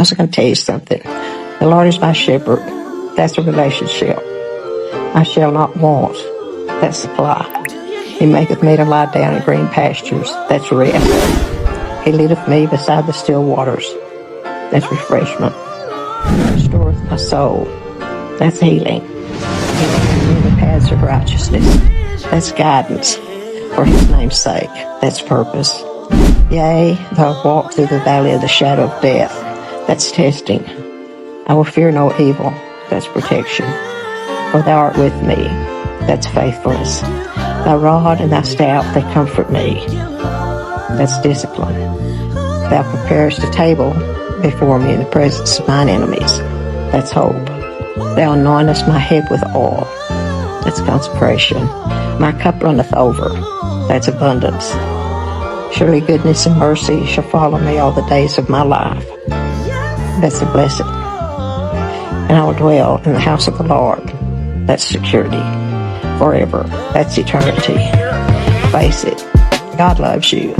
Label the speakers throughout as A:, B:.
A: was going to tell you something. The Lord is my shepherd. That's a relationship. I shall not want. That's supply. He maketh me to lie down in green pastures. That's rest. He leadeth me beside the still waters. That's refreshment. He restoreth my soul. That's healing. He leadeth me in the paths of righteousness. That's guidance. For his name's sake. That's purpose. Yea, though I walk through the valley of the shadow of death. That's testing. I will fear no evil. That's protection. For thou art with me. That's faithfulness. Thy rod and thy staff, they comfort me. That's discipline. Thou preparest a table before me in the presence of mine enemies. That's hope. Thou anointest my head with oil. That's consecration. My cup runneth over. That's abundance. Surely goodness and mercy shall follow me all the days of my life. That's a blessing. And I will dwell in the house of the Lord. That's security. Forever. That's eternity. Face it. God loves you.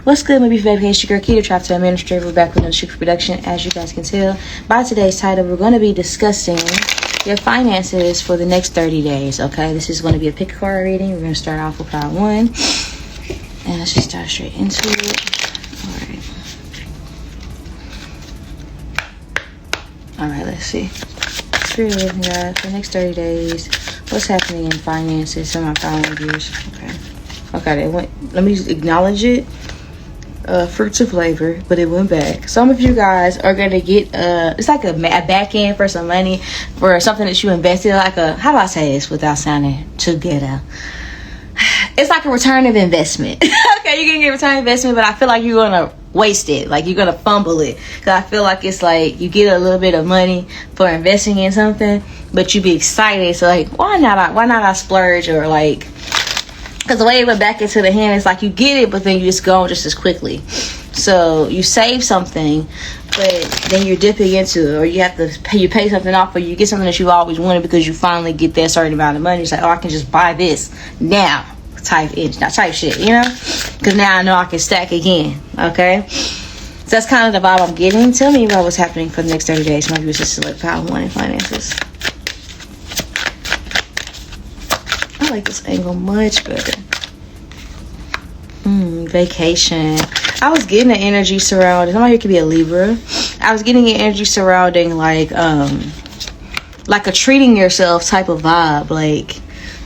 B: What's good, my beautiful baby? It's your girl Keita, Trap to Administrator. We're back with another Sugar Production. As you guys can tell by today's title, we're going to be discussing your finances for the next 30 days. Okay, this is going to be a pick a card reading. We're going to start off with card 1, and let's just start straight into it. All right, let's see. Spirit living, guys, for the next 30 days. What's happening in finances in my following years? Okay, they went. Let me just acknowledge it. Fruits of labor, but it went back. Some of you guys are gonna get it's like a back end for some money for something that you invested, like a, how do I say this without sounding too ghetto? It's like a return of investment. Okay, you're gonna get a return of investment, but I feel like you're gonna waste it, like you're gonna fumble it, because I feel like it's like you get a little bit of money for investing in something, but you be excited, so like why not I splurge, or like, because the way it went back into the hand, it's like you get it, but then you just go just as quickly. So you save something, but then you're dipping into it, or you have to pay something off, or you get something that you always wanted because you finally get that certain amount of money. It's like, oh, I can just buy this now, type shit, you know? Because now I know I can stack again, okay? So that's kind of the vibe I'm getting. Tell me about what's happening for the next 30 days. Maybe it's just select power 1 in finances. I like this angle much better. Vacation. I was getting the energy surrounding, somebody here could be a Libra. I was getting an energy surrounding like a treating yourself type of vibe. Like,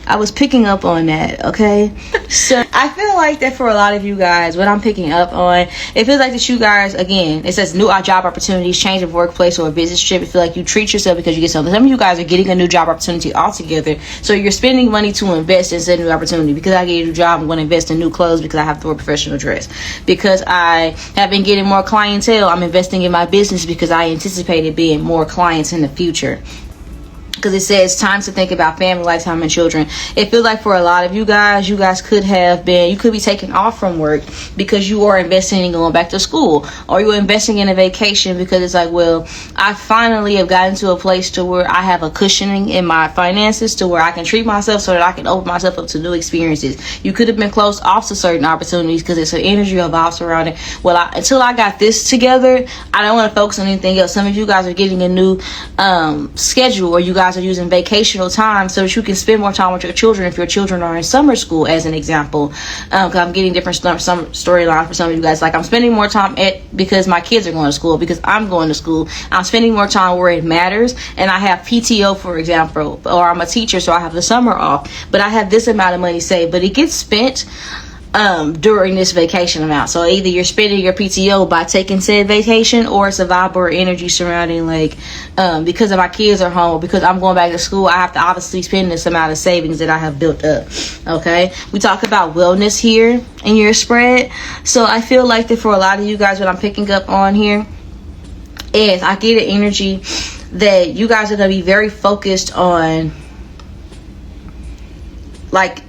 B: I was picking up on that, okay? So I feel like that for a lot of you guys, what I'm picking up on, it feels like that you guys, again, it says new job opportunities, change of workplace, or a business trip. It feel like you treat yourself because you get something. Some of you guys are getting a new job opportunity altogether. So you're spending money to invest in said new opportunity. Because I get a new job, I'm going to invest in new clothes because I have to wear professional dress. Because I have been getting more clientele, I'm investing in my business because I anticipated being more clients in the future. Because it says time to think about family, lifetime, and children. It feels like for a lot of you guys could be taking off from work because you are investing in going back to school, or you're investing in a vacation because it's like, well, I finally have gotten to a place to where I have a cushioning in my finances to where I can treat myself so that I can open myself up to new experiences. You could have been closed off to certain opportunities because it's an energy of off surrounding. Well, until I got this together, I don't want to focus on anything else. Some of you guys are getting a new schedule, or you guys are using vacational time so that you can spend more time with your children if your children are in summer school, as an example. Because I'm getting different some storylines for some of you guys. Like, I'm spending more time because my kids are going to school, because I'm going to school. I'm spending more time where it matters, and I have PTO, for example, or I'm a teacher, so I have the summer off, but I have this amount of money saved, but it gets spent during this vacation amount. So either you're spending your PTO by taking said vacation, or it's a vibe or energy surrounding like because of my kids are home, because I'm going back to school, I have to obviously spend this amount of savings that I have built up. Okay, we talk about wellness here in your spread. So I feel like that for a lot of you guys, what I'm picking up on here is I get an energy that you guys are going to be very focused on, like,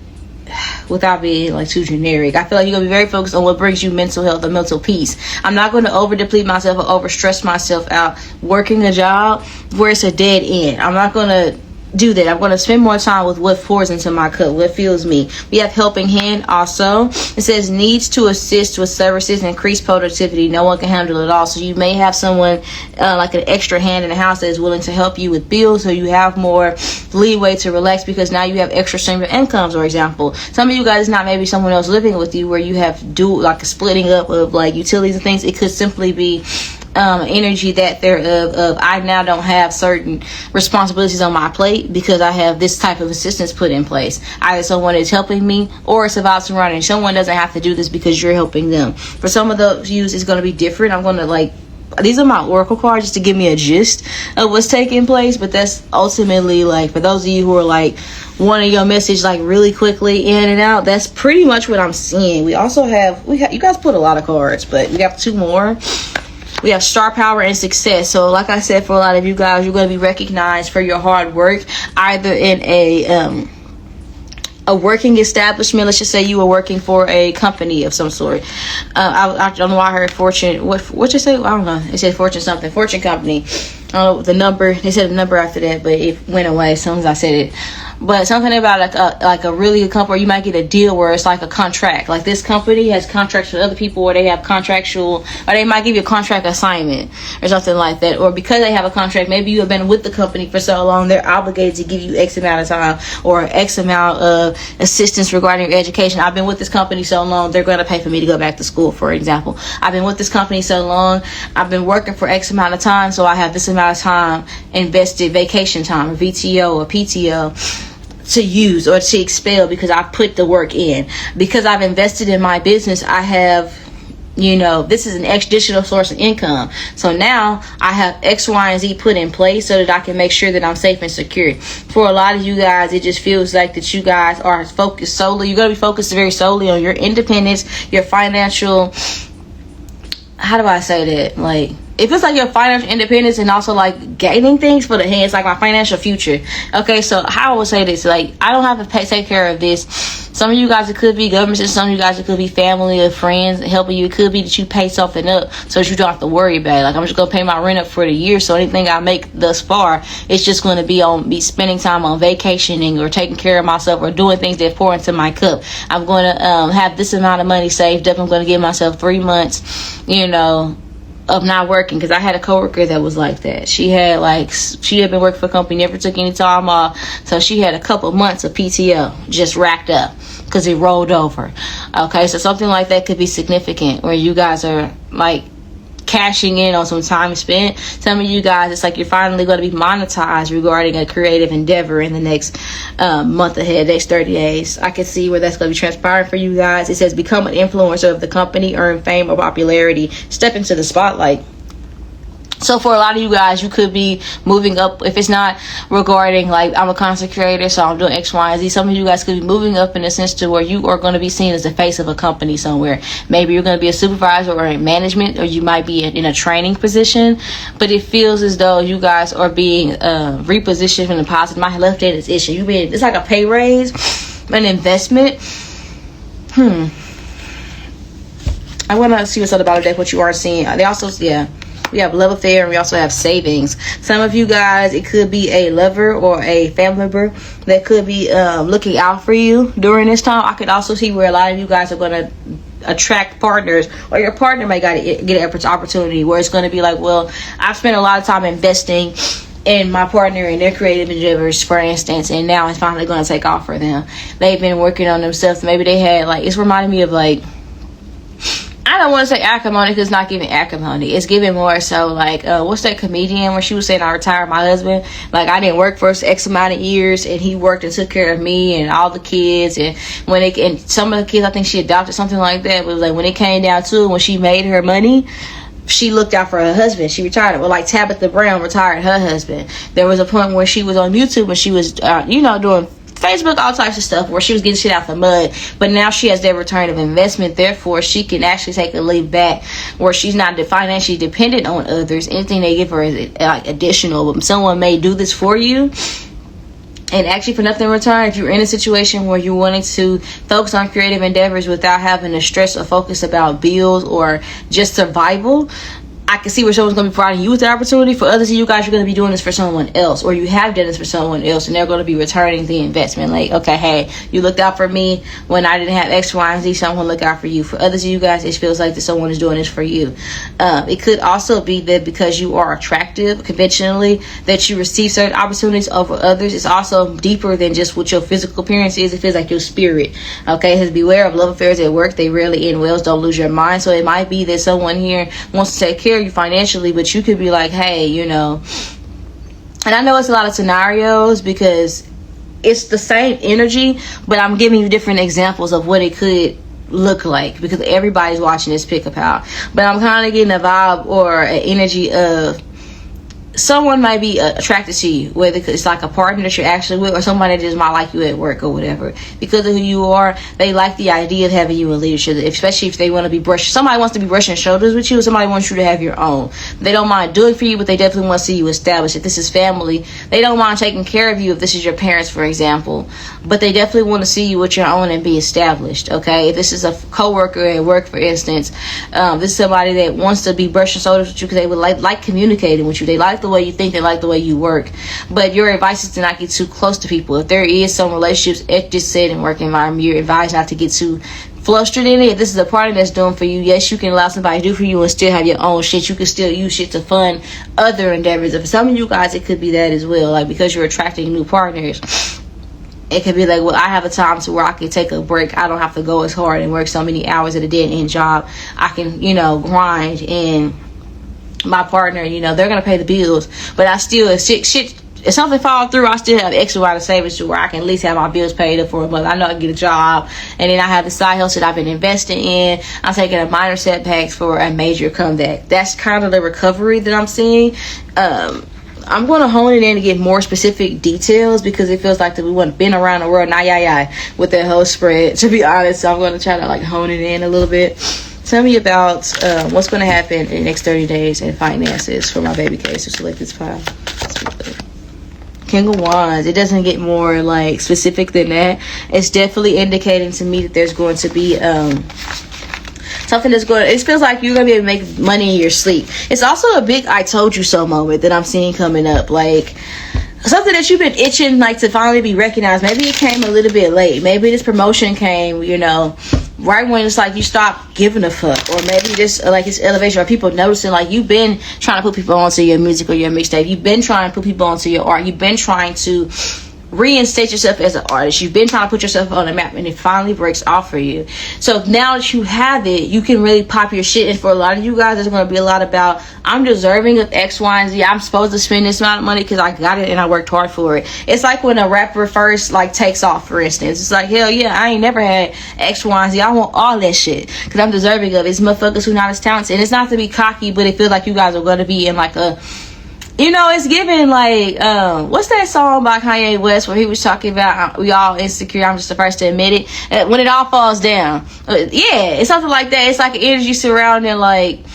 B: without being like too generic. I feel like you're gonna be very focused on what brings you mental health and mental peace. I'm not going to over deplete myself or over stress myself out working a job where it's a dead end. I'm not going to do that. I'm going to spend more time with what pours into my cup, what fuels me. We have helping hand also. It says needs to assist with services, increase productivity. No one can handle it all. So you may have someone like an extra hand in the house that is willing to help you with bills, so you have more leeway to relax because now you have extra stream of incomes. For example, some of you guys, not maybe someone else living with you where you have do like a splitting up of like utilities and things. It could simply be energy that they're of I now don't have certain responsibilities on my plate because I have this type of assistance put in place. Either someone is helping me or it's about to run, and someone doesn't have to do this because you're helping them. For some of those views, it's going to be different. I'm going to like, these are my oracle cards just to give me a gist of what's taking place, but that's ultimately like for those of you who are like wanting your message like really quickly in and out, that's pretty much what I'm seeing. We also have you guys put a lot of cards, but we have two more. We have star power and success. So like I said, for a lot of you guys, you're going to be recognized for your hard work, either in a working establishment. Let's just say you were working for a company of some sort. I don't know why I heard fortune. What you say? I don't know. It said fortune something. Fortune company. I don't know the number. They said the number after that, but it went away as soon as I said it. But something about like a really good company, where you might get a deal where it's like a contract. Like this company has contracts with other people, where they have contractual, or they might give you a contract assignment or something like that. Or because they have a contract, maybe you have been with the company for so long, they're obligated to give you X amount of time or X amount of assistance regarding your education. I've been with this company so long, they're going to pay for me to go back to school, for example. I've been with this company so long, I've been working for X amount of time, so I have this amount of time invested, vacation time or VTO or PTO, to use or to expel because I put the work in. Because I've invested in my business, I have, this is an additional source of income. So now I have X, Y, and Z put in place so that I can make sure that I'm safe and secure. For a lot of you guys, it just feels like that you guys are focused solely. You're going to be focused very solely on your independence, your financial, how do I say that? Like, it feels like your financial independence and also like gaining things for the hands, like my financial future. Okay, so how I would say this, like I don't have to take care of this. Some of you guys, it could be government, and some of you guys, it could be family or friends helping you. It could be that you pay something up so that you don't have to worry about it. Like I'm just gonna pay my rent up for the year, so anything I make thus far, it's just gonna be spending time on vacationing or taking care of myself or doing things that pour into my cup. I'm gonna have this amount of money saved up. I'm gonna give myself 3 months, of not working, because I had a coworker that was like that. She had been working for a company, never took any time off, so she had a couple months of PTO just racked up because it rolled over. Okay, so something like that could be significant, where you guys are like cashing in on some time spent. Some of you guys, it's like you're finally going to be monetized regarding a creative endeavor in the next month ahead, next 30 days. I can see where that's going to be transpiring for you guys. It says become an influencer of the company, earn fame or popularity, step into the spotlight. So for a lot of you guys, you could be moving up. If it's not regarding like I'm a content creator, so I'm doing X, Y, and Z, some of you guys could be moving up in a sense to where you are going to be seen as the face of a company somewhere. Maybe you're going to be a supervisor or in management, or you might be in a training position. But it feels as though you guys are being repositioned in the positive. My left hand is itching. It's like a pay raise, an investment. I want to see what's on the bottom deck, what you are seeing. They also, we have love affair, and we also have savings. Some of you guys, it could be a lover or a family member that could be looking out for you during this time. I could also see where a lot of you guys are going to attract partners, or your partner may get an opportunity where it's going to be like, well, I've spent a lot of time investing in my partner and their creative endeavors, for instance, and now it's finally going to take off for them. They've been working on themselves. Maybe they had it's reminding me of I don't want to say acrimony, because it's not giving acrimony. It's giving more so what's that comedian where she was saying, I retired my husband. Like, I didn't work for X amount of years, and he worked and took care of me and all the kids. And and some of the kids, I think she adopted, something like that. But when it came down to it, when she made her money, she looked out for her husband. She retired. Well, like Tabitha Brown retired her husband. There was a point where she was on YouTube and she was, doing Facebook, all types of stuff, where she was getting shit out the mud. But now she has that return of investment. Therefore, she can actually take a leap back, where she's not financially dependent on others. Anything they give her is additional. But someone may do this for you, and actually for nothing in return. If you're in a situation where you're wanting to focus on creative endeavors without having to stress or focus about bills or just survival, I can see where someone's going to be providing you with the opportunity. For others of you guys, you're going to be doing this for someone else, or you have done this for someone else, and they're going to be returning the investment. Like, okay, hey, you looked out for me when I didn't have X, Y, and Z, so I'm going to look out for you. For others of you guys, it feels like that someone is doing this for you. It could also be that because you are attractive conventionally, that you receive certain opportunities over others. It's also deeper than just what your physical appearance is. It feels like your spirit. Okay, it says beware of love affairs at work. They rarely end well. Don't lose your mind. So it might be that someone here wants to take care of you financially, but you could be like, hey, you know, and I know it's a lot of scenarios because it's the same energy, but I'm giving you different examples of what it could look like because everybody's watching this pick a pal. But I'm kind of getting a vibe or an energy of someone might be attracted to you, whether it's like a partner that you're actually with or somebody that just might like you at work or whatever. Because of who you are, they like the idea of having you in leadership, especially if they want to be brushing. Somebody wants to be brushing shoulders with you, somebody wants you to have your own. They don't mind doing for you, but they definitely want to see you established. If this is family, they don't mind taking care of you if this is your parents, for example. But they definitely want to see you with your own and be established, okay? If this is a coworker at work, for instance, this is somebody that wants to be brushing shoulders with you because they would like communicating with you. They like the way you think, they like the way you work. But your advice is to not get too close to people. If there is some relationships, it just said in work environment, you're advised not to get too flustered in it. If this is a party that's doing for you, yes, you can allow somebody to do for you and still have your own shit. You can still use shit to fund other endeavors. For some of you guys, it could be that as well. Like, because you're attracting new partners, it could be like, well, I have a time to where I can take a break. I don't have to go as hard and work so many hours at a dead-end job. I can, you know, grind, and my partner, you know, they're going to pay the bills. But I still, if something falls through, I still have extra amount of savings to where I can at least have my bills paid up for a month. I know I can get a job, and then I have the side hustle that I've been investing in. I'm taking a minor setbacks for a major comeback. That's kind of the recovery that I'm seeing. I'm going to hone it in to get more specific details because it feels like that we want to been around the world, with that whole spread, to be honest. So I'm going to try to like hone it in a little bit. Tell me about what's going to happen in the next 30 days in finances for my baby case. So select this pile. King of Wands. It doesn't get more like specific than that. It's definitely indicating to me that there's going to be something that's going to, it feels like you're going to be able to make money in your sleep. It's also a big I told you so moment that I'm seeing coming up. Like something that you've been itching like to finally be recognized. Maybe it came a little bit late. Maybe this promotion came, you know, right when it's like you stop giving a fuck, or maybe this like it's elevation, or people noticing like you've been trying to put people onto your music or your mixtape. You've been trying to put people onto your art. You've been trying to reinstate yourself as an artist. You've been trying to put yourself on the map, and it finally breaks off for you. So now that you have it, you can really pop your shit. And for a lot of you guys, there's going to be a lot about, I'm deserving of X, Y, and Z. I'm supposed to spend this amount of money because I got it and I worked hard for it. It's like when a rapper first like takes off, for instance. It's like, hell yeah, I ain't never had X, Y, and Z. I want all that shit because I'm deserving of it. It's motherfuckers who not as talented. And it's not to be cocky, but it feels like you guys are going to be in like a, you know, it's given like, what's that song by Kanye West where he was talking about we all insecure, I'm just the first to admit it, when it all falls down. Yeah, it's something like that. It's like an energy surrounding, like,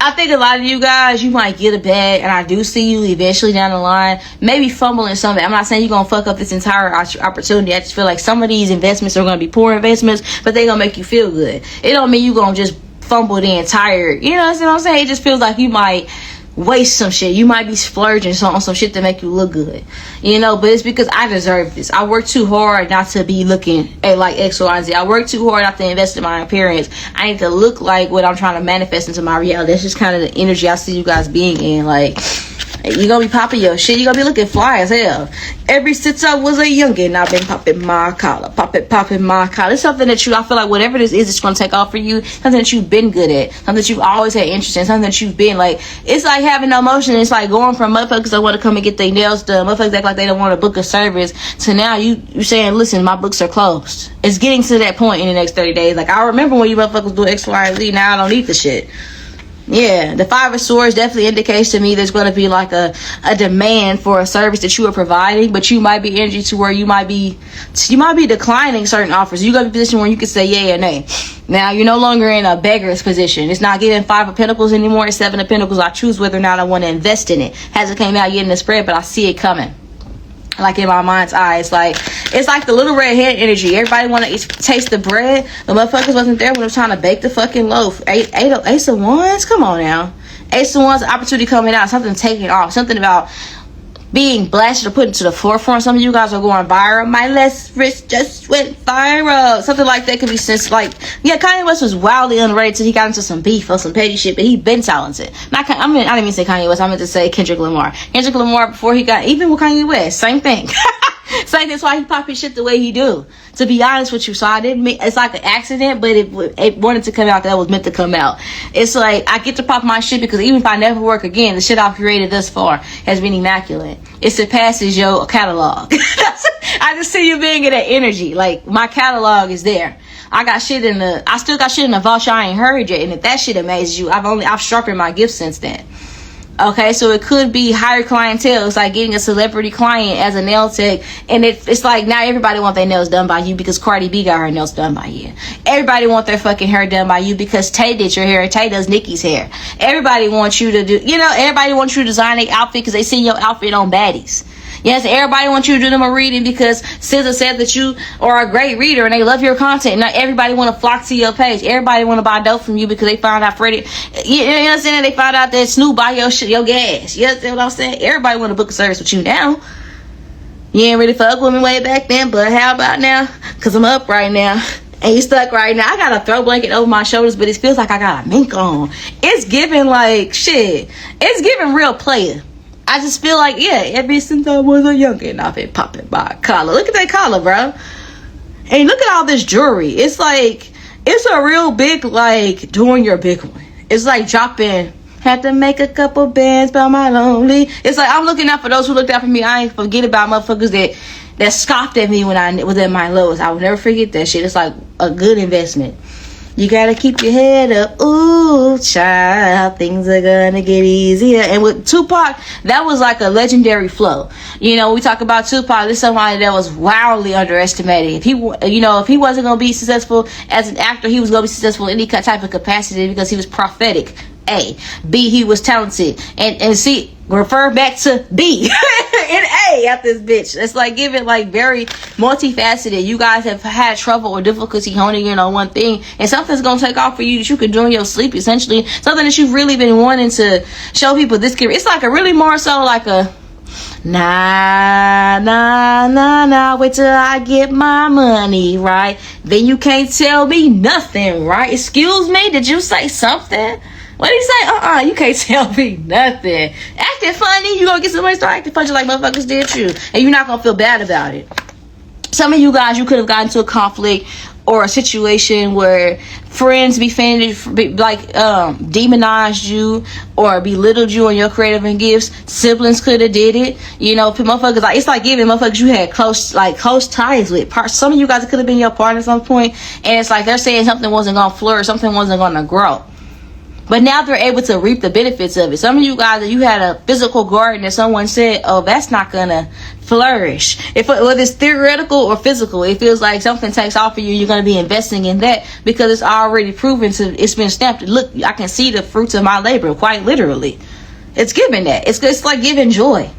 B: I think a lot of you guys, you might get a bag, and I do see you eventually down the line, maybe fumbling something. I'm not saying you're going to fuck up this entire opportunity. I just feel like some of these investments are going to be poor investments, but they're going to make you feel good. It don't mean you're going to just fumble the entire, you know what I'm saying? It just feels like you might waste some shit. You might be splurging on some shit to make you look good, you know, but it's because I deserve this. I work too hard not to be looking at like X, Y, and Z. I work too hard not to invest in my appearance. I need to look like what I'm trying to manifest into my reality. That's just kind of the energy I see you guys being in. Like, you're gonna be popping your shit. You're gonna be looking fly as hell. Ever since I was a youngin', I've been popping my collar. Popping my collar. It's something that I feel like whatever this is, it's gonna take off for you. Something that you've been good at. Something that you've always had interest in. Something that you've been like, it's like having no emotion. It's like going from motherfuckers that want to come and get their nails done, motherfuckers act like they don't want to book a service, to now you saying, listen, my books are closed. It's getting to that point in the next 30 days. Like, I remember when you motherfuckers do X, Y, and Z. Now I don't need the shit. Yeah, the Five of Swords definitely indicates to me there's going to be like a demand for a service that you are providing, but you might be energy to where you might be declining certain offers. You got to be in a position where you can say yay or nay. Now you're no longer in a beggar's position. It's not giving Five of Pentacles anymore. It's Seven of Pentacles. I choose whether or not I want to invest in it. Hasn't came out yet in the spread, but I see it coming. Like in my mind's eye, it's like the little red hen energy. Everybody want to taste the bread. The motherfuckers wasn't there when I was trying to bake the fucking loaf. Ace of Wands, come on now. Ace of Wands, opportunity coming out, something taking off, something about being blasted or put into the forefront. Some of you guys are going viral. My last wrist just went viral. Something like that could be since, like, yeah, Kanye West was wildly underrated till he got into some beef or some petty shit, but he been talented. I didn't mean to say Kanye West. I meant to say Kendrick Lamar. Kendrick Lamar, before he got, even with Kanye West, same thing. Same, that's why he pop his shit the way he do. To be honest with you, so I didn't mean, it's like an accident, but it wanted to come out, that was meant to come out. It's like, I get to pop my shit because even if I never work again, the shit I've created thus far has been immaculate. It surpasses your catalog. I just see you being in that energy. Like, my catalog is there. I still got shit in the vault I ain't heard yet. And if that shit amazes you, I've sharpened my gift since then. Okay, so it could be higher clientele. It's like getting a celebrity client as a nail tech, and it's like now everybody want their nails done by you because Cardi B got her nails done by you. Everybody want their fucking hair done by you because Tay did your hair. Tay does Nikki's hair. Everybody wants you to do, everybody wants you to design their outfit because they see your outfit on baddies. Yes, everybody wants you to do them a reading because SZA said that you are a great reader and they love your content. Not everybody want to flock to your page. Everybody want to buy dope from you because they found out Freddie, you know what I'm saying? They found out that Snoop buy your shit, your gas. You understand what I'm saying? Everybody want to book a service with you now. You ain't really fuck with me way back then, but how about now? Because I'm up right now. And you stuck right now. I got a throw blanket over my shoulders, but it feels like I got a mink on. It's giving like shit. It's giving real player. I just feel like, yeah, ever since I was a youngin', I've been popping by a collar. Look at that collar, bro. And look at all this jewelry. It's like, it's a real big, like, doing your big one. It's like dropping, had to make a couple bands by my lonely. It's like, I'm looking out for those who looked out for me. I ain't forget about motherfuckers that scoffed at me when I was at my lowest. I will never forget that shit. It's like a good investment. You gotta keep your head up. Ooh, child, things are gonna get easier. And with Tupac, that was like a legendary flow. We talk about Tupac. This is somebody that was wildly underestimated. If he wasn't gonna be successful as an actor, he was gonna be successful in any type of capacity because he was prophetic. A. B, he was talented. And C, refer back to B and A at this bitch. It's like giving like very multifaceted. You guys have had trouble or difficulty honing in on one thing, and something's gonna take off for you that you can do in your sleep, essentially. Something that you've really been wanting to show people this can. It's like a really more so like a nah, wait till I get my money, right? Then you can't tell me nothing, right? Excuse me, did you say something? What did he say? You can't tell me nothing. Acting funny, you gonna get somebody to start acting funny like motherfuckers did you. And you're not gonna feel bad about it. Some of you guys, you could have gotten into a conflict or a situation where friends demonized you or belittled you on your creative and gifts. Siblings could have did it. Motherfuckers, like, it's like giving motherfuckers you had close ties with. Some of you guys could have been your partner at some point, and it's like they're saying something wasn't gonna flourish, something wasn't gonna grow. But now they're able to reap the benefits of it. Some of you guys, you had a physical garden that someone said, oh, that's not going to flourish. Whether it's theoretical or physical, it feels like something takes off for you. You're going to be investing in that because it's already proven it's been stamped. Look, I can see the fruits of my labor, quite literally. It's giving that. It's like giving joy,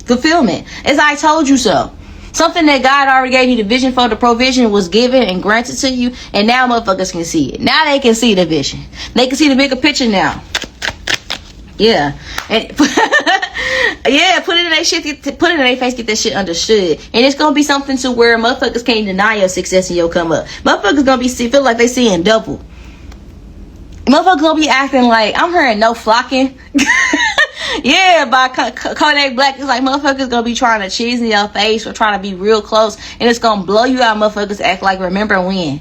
B: fulfillment. It's I told you so. Something that God already gave you the vision for, the provision was given and granted to you, and now motherfuckers can see it. Now they can see the vision. They can see the bigger picture now. Yeah. And yeah, put it in their shit, put it in their face, get that shit understood. And it's gonna be something to where motherfuckers can't deny your success and your come up. Motherfuckers gonna feel like they seeing double. Motherfuckers gonna be acting like, I'm hearing no flocking. Yeah, by Kodak Black, it's like motherfuckers gonna be trying to cheese in your face or trying to be real close, and it's gonna blow you out. Motherfuckers act like remember when,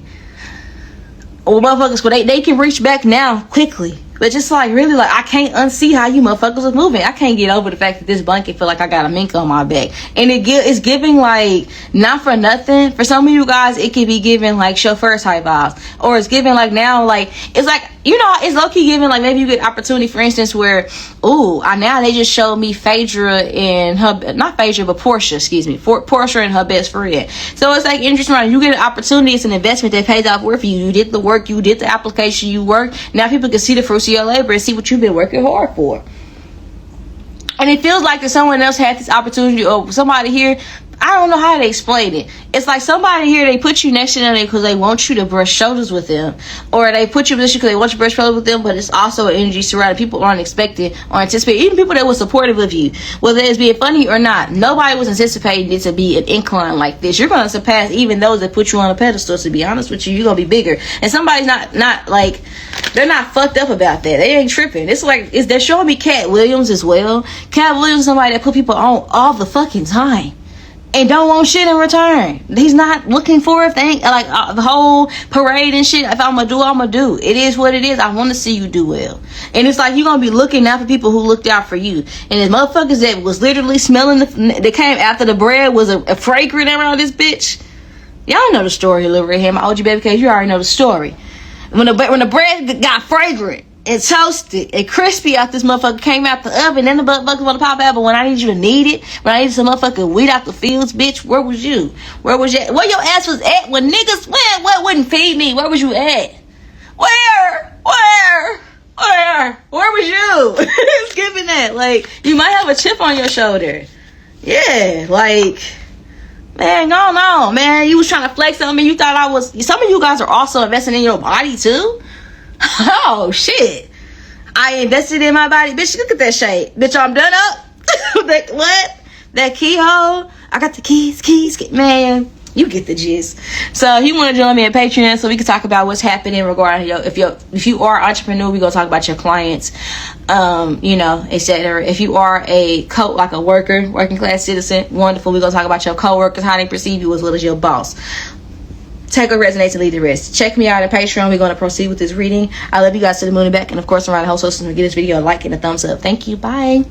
B: or motherfuckers, well, they can reach back now quickly, but just like really, like I can't unsee how you motherfuckers are moving. I can't get over the fact that this blanket feel like I got a mink on my back, and it's giving like not for nothing. For some of you guys, it could be giving like chauffeur type vibes, or it's giving like now like it's like. It's low-key giving, like, maybe you get opportunity, for instance, where, now they just showed me Phaedra and her, not Phaedra, but Portia, Portia and her best friend. So it's like interesting, right? You get an opportunity, it's an investment that pays off for you. You did the work, you did the application, you worked. Now people can see the fruits of your labor and see what you've been working hard for. And it feels like that someone else had this opportunity, or somebody here I don't know how to explain it. It's like somebody here, they put you next to them because they want you to brush shoulders with them, or they put you in a position because they want you to brush shoulders with them. But it's also an energy surrounding people aren't expecting or anticipating. Even people that were supportive of you, whether it's being funny or not, nobody was anticipating it to be an incline like this. You're gonna surpass even those that put you on a pedestal. To be honest with you, you're gonna be bigger. And somebody's not like, they're not fucked up about that. They ain't tripping. It's like they're showing me Cat Williams as well. Cat Williams is somebody that put people on all the fucking time and don't want shit in return. He's not looking for a thing, like the whole parade and shit. If I'm gonna do, I'm gonna do. It is what it is. I want to see you do well. And it's like you're gonna be looking out for people who looked out for you. And there's motherfuckers that was literally smelling that came after the bread was a fragrant around this bitch. Y'all know the story a little bit here. My OG baby case, you already know the story. When the bread got fragrant and toasted and crispy out this motherfucker came out the oven, then the motherfuckers want to pop out. But when I need you to need it, when I needed some motherfucking weed out the fields, bitch, where was you? Where was you? Where your ass was at when niggas what wouldn't feed me? Where was you at? Where was you? It's giving that. Like, you might have a chip on your shoulder. Yeah, like, man, go on, man. You was trying to flex on me. You thought I was. Some of you guys are also investing in your body too. Oh shit! I invested in my body, bitch. Look at that shape, bitch. I'm done up. What? That keyhole? I got the keys. Man, you get the gist. So if you want to join me at Patreon, so we can talk about what's happening regarding if you are an entrepreneur, we gonna talk about your clients, etc. If you are a like a working class citizen, wonderful. We gonna talk about your coworkers, how they perceive you, as well as your boss. Take what resonates and leave the rest. Check me out at Patreon. We're going to proceed with this reading. I love you guys to the moon and back. And of course, around the whole social system, give this video a like and a thumbs up. Thank you. Bye.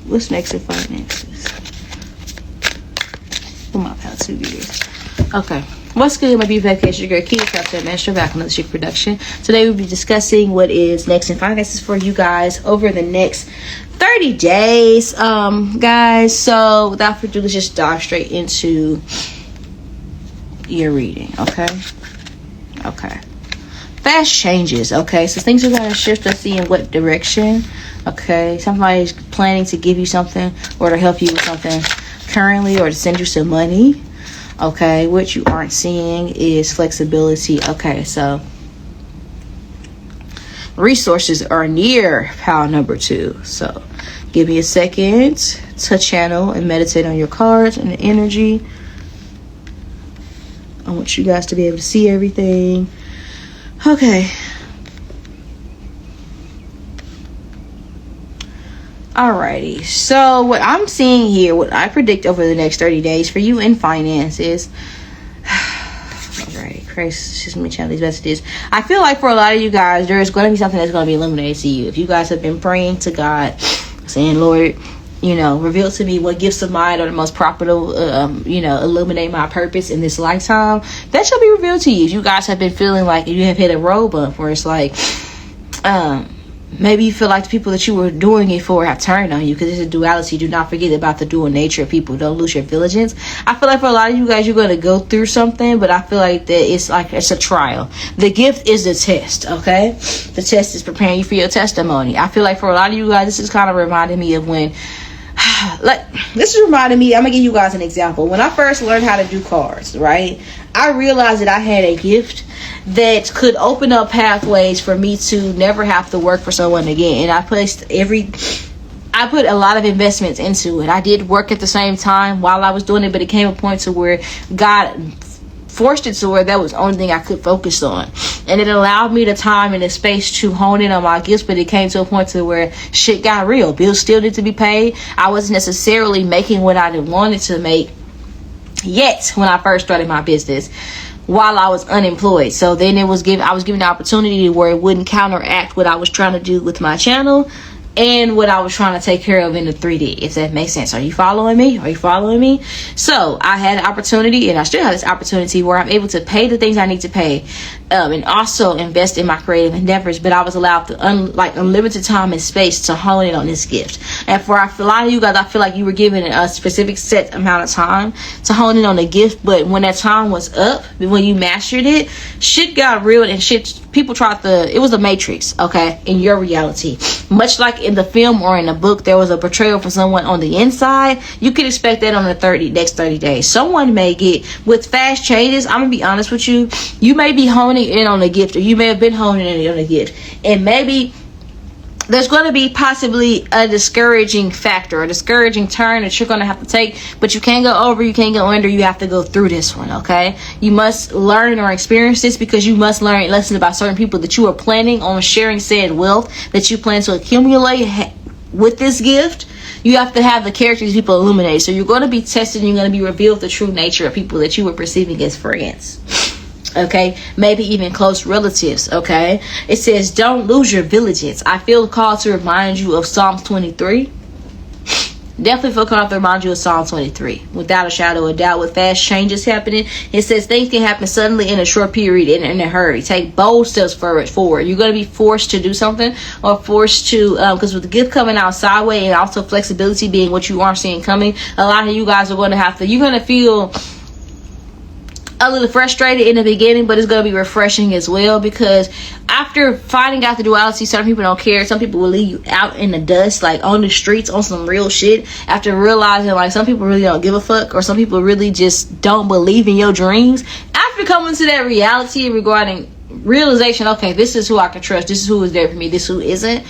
B: What's next in finances? For my past 2 years. Okay. What's good, my beautiful vacation girl? Key Captain Master back on the Chic Production. Today we'll be discussing what is next in finances for you guys over the next 30 days. Guys, so without further ado, let's just dive straight into your reading, okay? Okay. Fast changes, okay? So things are going to shift. Let's see in what direction. Okay, somebody's planning to give you something or to help you with something currently, or to send you some money. Okay, what you aren't seeing is flexibility. Okay, so resources are near pile number 2. So give me a second to channel and meditate on your cards and the energy. I want you guys to be able to see everything. Okay. Alrighty, so what I'm seeing here, what I predict over the next 30 days for you in finances. Alrighty, Christ, just let me channel these messages. I feel like for a lot of you guys, there is going to be something that's going to be illuminated to you. If you guys have been praying to God, saying, Lord, reveal to me what gifts of mine are the most profitable, illuminate my purpose in this lifetime, that shall be revealed to you. If you guys have been feeling like you have hit a road bump where it's like, maybe you feel like the people that you were doing it for have turned on you, because it's a duality. Do not forget about the dual nature of people. Don't lose your vigilance. I feel like for a lot of you guys, you're going to go through something, but I feel like that it's a trial. The gift is the test, okay? The test is preparing you for your testimony. I feel like for a lot of you guys, this is kind of reminding me of when, this is reminding me, I'm going to give you guys an example. When I first learned how to do cards, right? I realized that I had a gift that could open up pathways for me to never have to work for someone again. And I put a lot of investments into it. I did work at the same time while I was doing it, but it came a point to where God forced it to where that was the only thing I could focus on. And it allowed me the time and the space to hone in on my gifts, but it came to a point to where shit got real. Bills still need to be paid. I wasn't necessarily making what I wanted to make yet when I first started my business, while I was unemployed. So then I was given the opportunity where it wouldn't counteract what I was trying to do with my channel. and what I was trying to take care of in the 3D, if that makes sense. Are you following me? Are you following me? So I had an opportunity, and I still have this opportunity where I'm able to pay the things I need to pay, and also invest in my creative endeavors. But I was allowed to unlimited time and space to hone in on this gift. And for a lot of you guys, I feel like you were given a specific set amount of time to hone in on the gift. But when that time was up, when you mastered it, shit got real, and people tried it was a matrix, okay, in your reality. Much like in the film or in the book, there was a portrayal for someone on the inside. You can expect that on the next 30 days. Someone may get, with fast changes, I'm gonna be honest with you, you may be honing in on a gift, or you may have been honing in on a gift, and maybe there's going to be possibly a discouraging factor, a discouraging turn that you're going to have to take, but you can't go over, you can't go under, you have to go through this one, okay? You must learn or experience this, because you must learn lessons about certain people that you are planning on sharing said wealth that you plan to accumulate with this gift. You have to have the characters people illuminate. So you're going to be tested, and you're going to be revealed the true nature of people that you were perceiving as friends. Okay, maybe even close relatives. Okay, it says don't lose your vigilance. I feel called to remind you of Psalms 23. Definitely feel called to remind you of Psalm 23, without a shadow of doubt. With fast changes happening, it says things can happen suddenly in a short period, in a hurry. Take bold steps forward. You're going to be forced to do something, or forced to, because with the gift coming out sideways, and also flexibility being what you aren't seeing coming, a lot of you guys are going to you're going to feel a little frustrated in the beginning, but it's going to be refreshing as well, because after finding out the duality, some people don't care. Some people will leave you out in the dust, like on the streets, on some real shit, after realizing like some people really don't give a fuck, or some people really just don't believe in your dreams. After coming to that reality regarding realization, okay, this is who I can trust, this is who is there for me, this who isn't.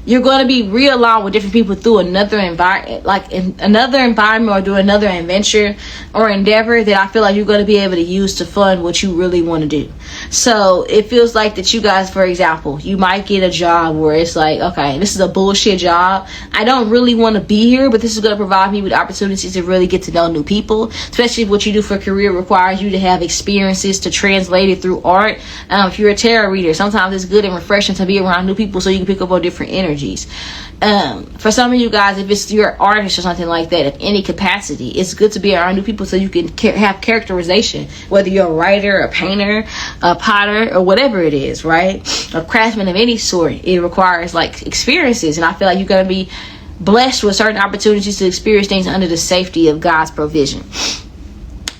B: You're going to be realigned with different people through another environment, like in another environment, or do another adventure or endeavor that I feel like you're going to be able to use to fund what you really want to do. So it feels like that you guys, for example, you might get a job where it's like, okay, this is a bullshit job. I don't really want to be here, but this is going to provide me with opportunities to really get to know new people, especially if what you do for a career requires you to have experiences to translate it through art. If you're a tarot reader, sometimes it's good and refreshing to be around new people so you can pick up on different energies. For some of you guys, if it's your artist or something like that, in any capacity, it's good to be around new people so you can have characterization, whether you're a writer, a painter, a potter, or whatever it is, right? A craftsman of any sort. It requires like experiences, and I feel like you're going to be blessed with certain opportunities to experience things under the safety of God's provision.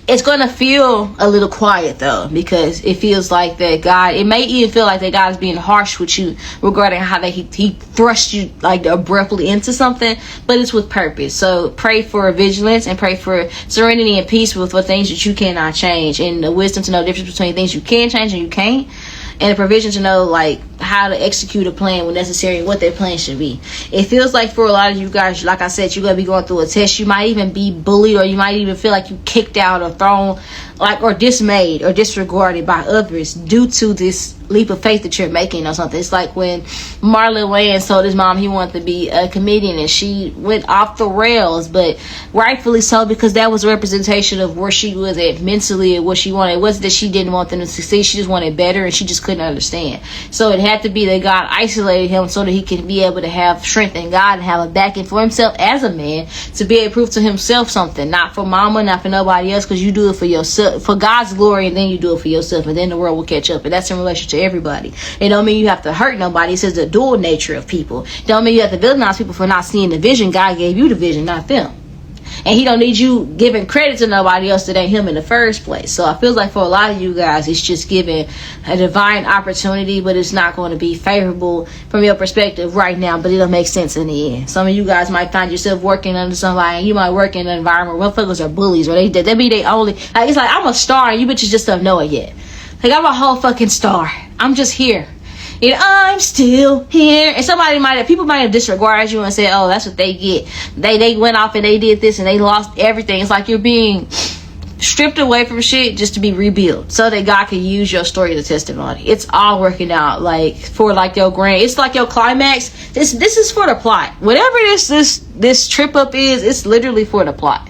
B: It's going to feel a little quiet though, because it feels like that God, it may even feel like that God is being harsh with you regarding how that he thrust you like abruptly into something, but it's with purpose. So pray for vigilance, and pray for serenity and peace with what things that you cannot change, and the wisdom to know the difference between things you can change and you can't, and the provision to know like how to execute a plan when necessary, and what that plan should be. It feels like for a lot of you guys, like I said, you're going to be going through a test. You might even be bullied, or you might even feel like you kicked out or thrown, like, or dismayed or disregarded by others due to this leap of faith that you're making or something. It's like when Marlon Wayans told his mom he wanted to be a comedian, and she went off the rails, but rightfully so, because that was a representation of where she was at mentally and what she wanted. It wasn't that she didn't want them to succeed, she just wanted better, and she just couldn't understand. So it had to be that God isolated him so that he can be able to have strength in God and have a backing for himself as a man, to be able to prove to himself something, not for mama, not for nobody else, because you do it for yourself, for God's glory, and then you do it for yourself, and then the world will catch up. And that's in relation to everybody. It don't mean you have to hurt nobody. It says the dual nature of people. It don't mean you have to villainize people for not seeing the vision. God gave you the vision, not them. And he don't need you giving credit to nobody else that ain't him in the first place. So I feel like for a lot of you guys, it's just giving a divine opportunity, but it's not going to be favorable from your perspective right now, but it'll make sense in the end. Some of you guys might find yourself working under somebody, and you might work in an environment where motherfuckers are bullies, or they be they only, like, it's like, I'm a star and you bitches just don't know it yet. Like, I'm a whole fucking star. I'm just here. And I'm still here. And people might have disregarded you and said, oh, that's what they get. They went off and they did this and they lost everything. It's like you're being stripped away from shit just to be rebuilt, so that God can use your story as a testimony. It's all working out, like, for like your grand. It's like your climax. This is for the plot. Whatever this trip up is, it's literally for the plot.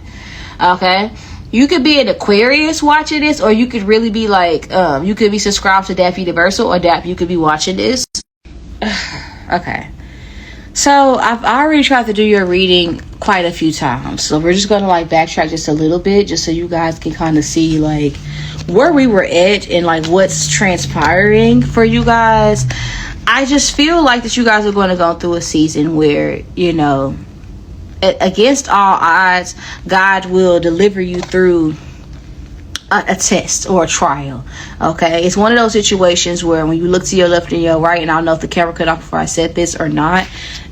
B: Okay? You could be an Aquarius watching this, or you could really be like, you could be subscribed to DFW Universal, or you could be watching this. Okay. So I've already tried to do your reading quite a few times. So we're just going to like backtrack just a little bit, just so you guys can kind of see like where we were at and like what's transpiring for you guys. I just feel like that you guys are going to go through a season where, you know, against all odds, God will deliver you through a test or a trial. Okay, it's one of those situations where when you look to your left and your right, and I don't know if the camera cut off before I said this or not,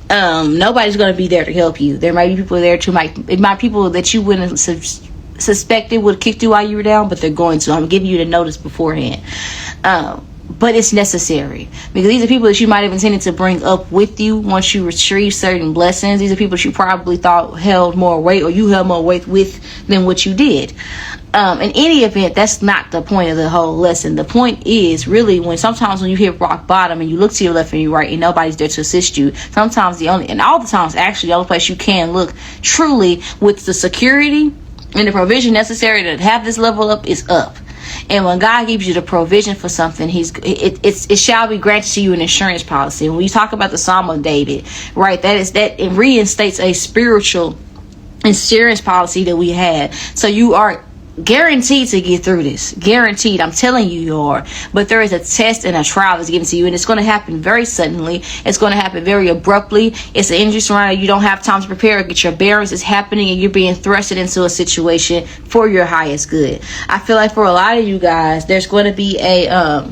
B: nobody's going to be there to help you. There might be people there to it might people that you wouldn't suspected would kick you while you were down, but they're going to. I'm giving you the notice beforehand. But it's necessary, because these are people that you might have intended to bring up with you once you retrieve certain blessings. These are people that you probably thought held more weight, or you held more weight with than what you did. In any event, that's not the point of the whole lesson. The point is really sometimes when you hit rock bottom and you look to your left and your right and nobody's there to assist you, sometimes all the times actually the only place you can look truly with the security and the provision necessary to have this level up is up. And when God gives you the provision for something, it shall be granted to you an insurance policy. When we talk about the Psalm of David, right, it reinstates a spiritual insurance policy that we had. So you are guaranteed to get through this. Guaranteed. I'm telling you are. But there is a test and a trial that's given to you, and it's going to happen very suddenly. It's going to happen very abruptly. It's an injury surrounding. You don't have time to prepare or get your bearings. It's happening, and you're being thrusted into a situation for your highest good. I feel like for a lot of you guys, there's going to be a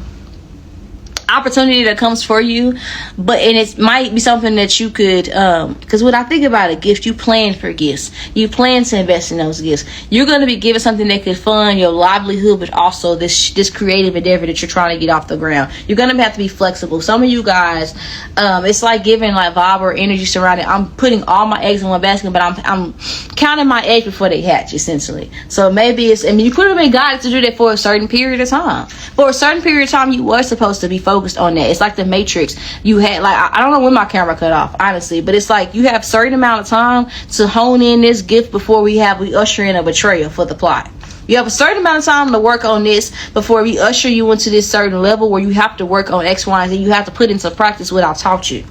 B: opportunity that comes for you, and it might be something that you could because when I think about a gift, you plan for gifts, you plan to invest in those gifts. You're going to be given something that could fund your livelihood, but also this creative endeavor that you're trying to get off the ground. You're going to have to be flexible. Some of you guys, it's like giving like vibe or energy surrounding. I'm putting all my eggs in one basket, but I'm counting my eggs before they hatch, essentially. So maybe you could have been guided to do that for a certain period of time. For a certain period of time, you were supposed to be focused on that. It's like the Matrix. You had like, I don't know when my camera cut off, honestly, but it's like you have a certain amount of time to hone in this gift before we usher in a betrayal for the plot. You have a certain amount of time to work on this before we usher you into this certain level where you have to work on X, Y, and Z. You have to put into practice what I taught you.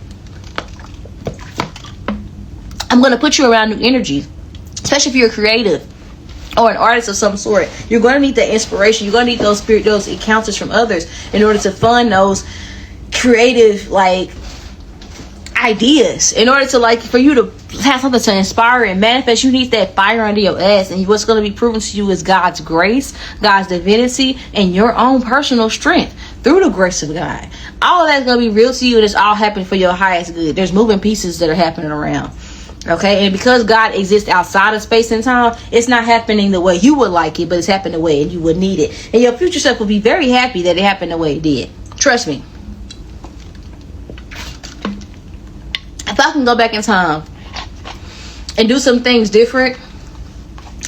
B: I'm going to put you around new energy, especially if you're creative or an artist of some sort. You're going to need the inspiration. You're going to need those encounters from others in order to fund those creative like ideas. In order to like for you to have something to inspire and manifest, you need that fire under your ass. And what's going to be proven to you is God's grace, God's divinity, and your own personal strength through the grace of God. All of that's going to be real to you, and it's all happening for your highest good. There's moving pieces that are happening around. Okay, and because God exists outside of space and time, it's not happening the way you would like it, but it's happening the way you would need it. And your future self will be very happy that it happened the way it did. Trust me. If I can go back in time and do some things different,